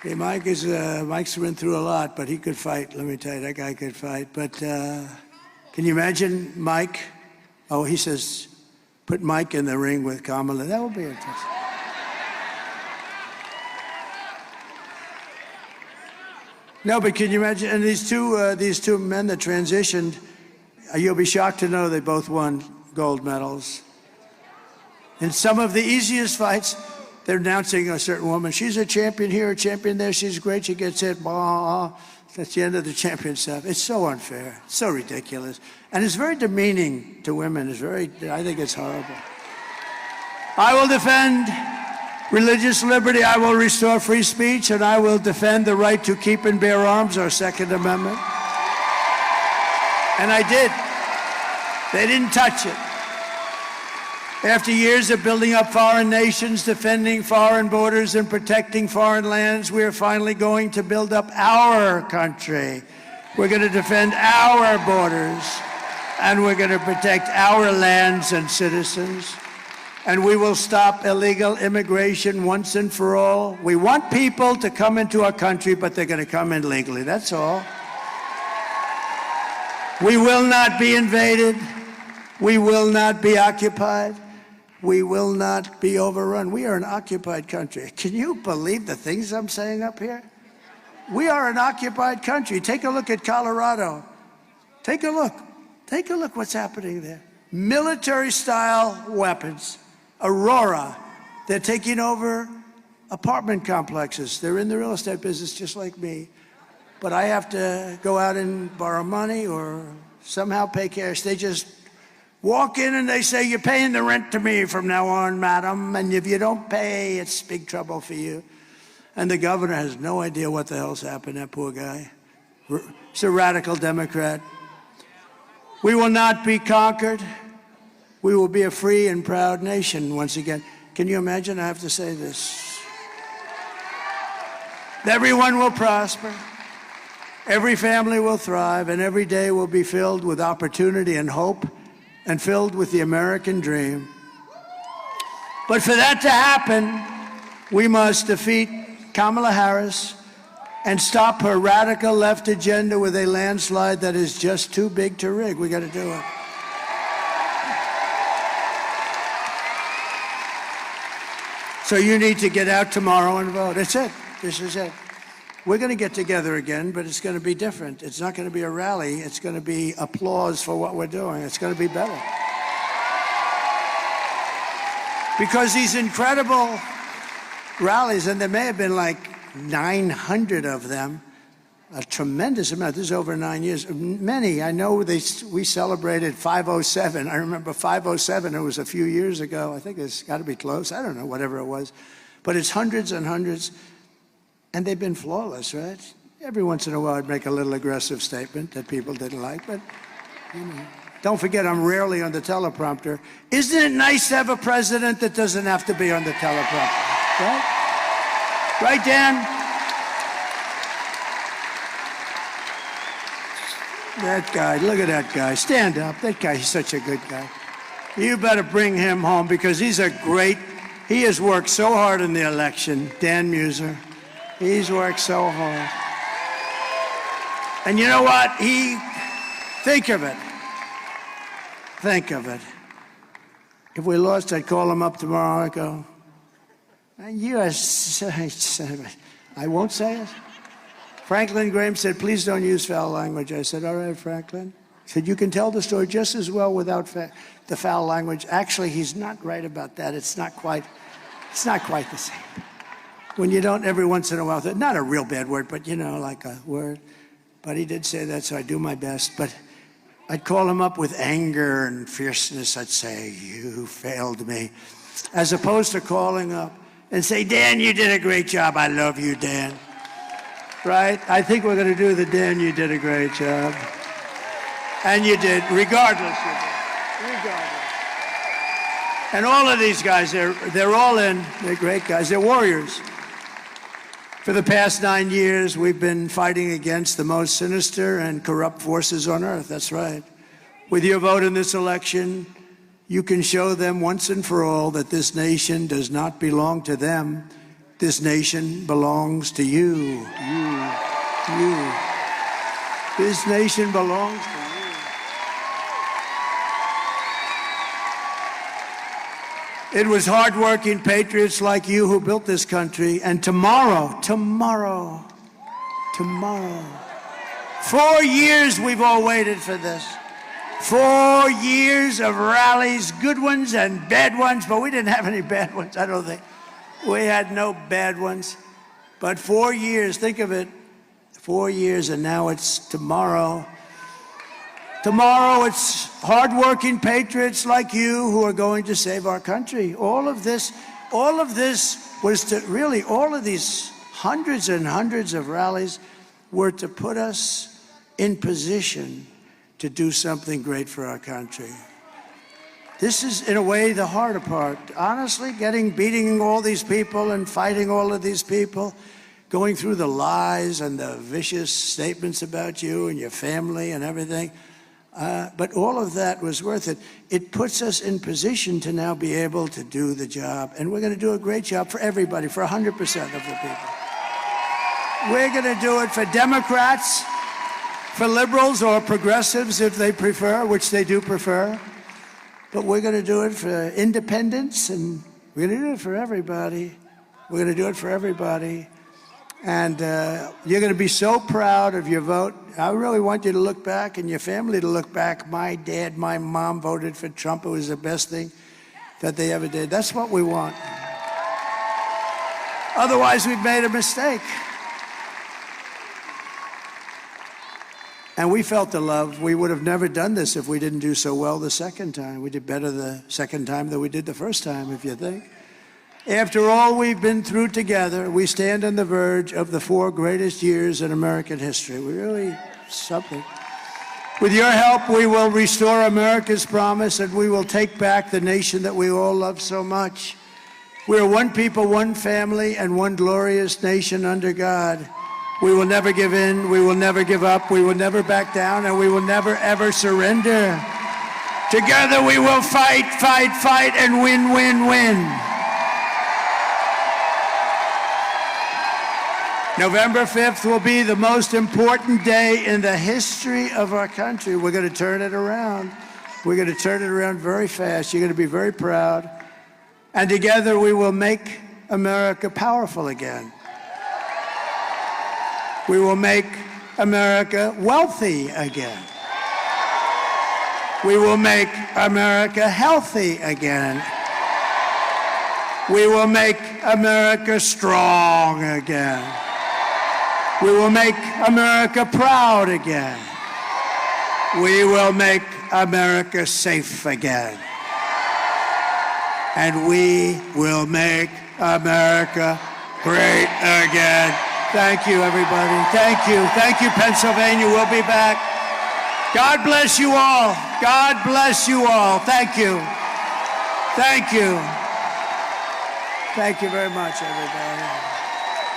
Hey, Mike's been through a lot, but he could fight. Let me tell you, that guy could fight. But can you imagine Mike? Oh, he says, put Mike in the ring with Kamala. That would be interesting. No, but can you imagine? And these two men that transitioned, you'll be shocked to know they both won gold medals. In some of the easiest fights, they're announcing a certain woman. She's a champion here, a champion there. She's great. She gets hit. Blah. That's the end of the champion stuff. It's so unfair. It's so ridiculous. And it's very demeaning to women. I think it's horrible. I will defend religious liberty. I will restore free speech. And I will defend the right to keep and bear arms, our Second Amendment. And I did. They didn't touch it. After years of building up foreign nations, defending foreign borders, and protecting foreign lands, we are finally going to build up our country. We're going to defend our borders, and we're going to protect our lands and citizens. And we will stop illegal immigration once and for all. We want people to come into our country, but they're going to come in legally. That's all. We will not be invaded. We will not be occupied. We will not be overrun. We are an occupied country. Can you believe the things I'm saying up here? We are an occupied country. Take a look at Colorado. Take a look. Take a look what's happening there. Military-style weapons. Aurora. They're taking over apartment complexes. They're in the real estate business just like me. but I have to go out and borrow money or somehow pay cash. They just walk in and they say, you're paying the rent to me from now on, madam, and if you don't pay, it's big trouble for you. And the governor has no idea what the hell's happened, that poor guy. He's a radical Democrat. We will not be conquered. We will be a free and proud nation once again. Can you imagine? I have to say this. Everyone will prosper. Every family will thrive, and every day will be filled with opportunity and hope and filled with the American dream. But for that to happen, we must defeat Kamala Harris and stop her radical left agenda with a landslide that is just too big to rig. We got to do it. So you need to get out tomorrow and vote. That's it. This is it. We're going to get together again, but it's going to be different. It's not going to be a rally. It's going to be applause for what we're doing. It's going to be better. Because these incredible rallies, and there may have been like 900 of them, a tremendous amount. This is over 9 years. Many, I know we celebrated 507. I remember 507, it was a few years ago. I think it's got to be close. I don't know, whatever it was. But it's hundreds and hundreds. And they've been flawless, right? Every once in a while I'd make a little aggressive statement that people didn't like, but you know. Don't forget, I'm rarely on the teleprompter. Isn't it nice to have a president that doesn't have to be on the teleprompter, right? Right, Dan? That guy, look at that guy. Stand up. That guy, he's such a good guy. You better bring him home because he has worked so hard in the election, Dan Muser. He's worked so hard. And you know what? Think of it. Think of it. If we lost, I'd call him up tomorrow. I'd go, I won't say it. Franklin Graham said, please don't use foul language. I said, all right, Franklin. He said, you can tell the story just as well without the foul language. Actually, he's not right about that. It's not quite the same. When you don't every once in a while, not a real bad word, but you know, like a word. But he did say that, so I do my best. But I'd call him up with anger and fierceness. I'd say, you failed me. As opposed to calling up and say, Dan, you did a great job. I love you, Dan. Right? I think we're going to do the Dan, you did a great job. And you did, regardless. You did. Regardless. And all of these guys, they're all in. They're great guys. They're warriors. For the past 9 years, we've been fighting against the most sinister and corrupt forces on earth. That's right. With your vote in this election, you can show them once and for all that this nation does not belong to them. This nation belongs to you. You. This nation belongs to you. It was hardworking patriots like you who built this country. And tomorrow, 4 years we've all waited for this. 4 years of rallies, good ones and bad ones, but we didn't have any bad ones, I don't think. We had no bad ones. But 4 years, think of it, 4 years, and now it's tomorrow. Tomorrow, it's hardworking patriots like you who are going to save our country. All of this was to really, all of these hundreds and hundreds of rallies were to put us in position to do something great for our country. This is, in a way, the harder part. Honestly, beating all these people and fighting all of these people, going through the lies and the vicious statements about you and your family and everything. But all of that was worth it. It puts us in position to now be able to do the job. And we're going to do a great job for everybody, for 100% of the people. We're going to do it for Democrats, for liberals or progressives if they prefer, which they do prefer. But we're going to do it for independents, and we're going to do it for everybody. We're going to do it for everybody. And you're going to be so proud of your vote. I really want you to look back and your family to look back. My dad, my mom voted for Trump. It was the best thing that they ever did. That's what we want. Otherwise, we've made a mistake. And we felt the love. We would have never done this if we didn't do so well the second time. We did better the second time than we did the first time, if you think. After all we've been through together, we stand on the verge of the 4 greatest years in American history. We really something. With your help, we will restore America's promise, and we will take back the nation that we all love so much. We are one people, one family, and one glorious nation under God. We will never give in, we will never give up, we will never back down, and we will never, ever surrender. Together we will fight, fight, fight, and win, win, win. November 5th will be the most important day in the history of our country. We're going to turn it around. We're going to turn it around very fast. You're going to be very proud. And together we will make America powerful again. We will make America wealthy again. We will make America healthy again. We will make America strong again. We will make America proud again. We will make America safe again. And we will make America great again. Thank you, everybody. Thank you. Thank you, Pennsylvania. We'll be back. God bless you all. God bless you all. Thank you. Thank you. Thank you very much, everybody.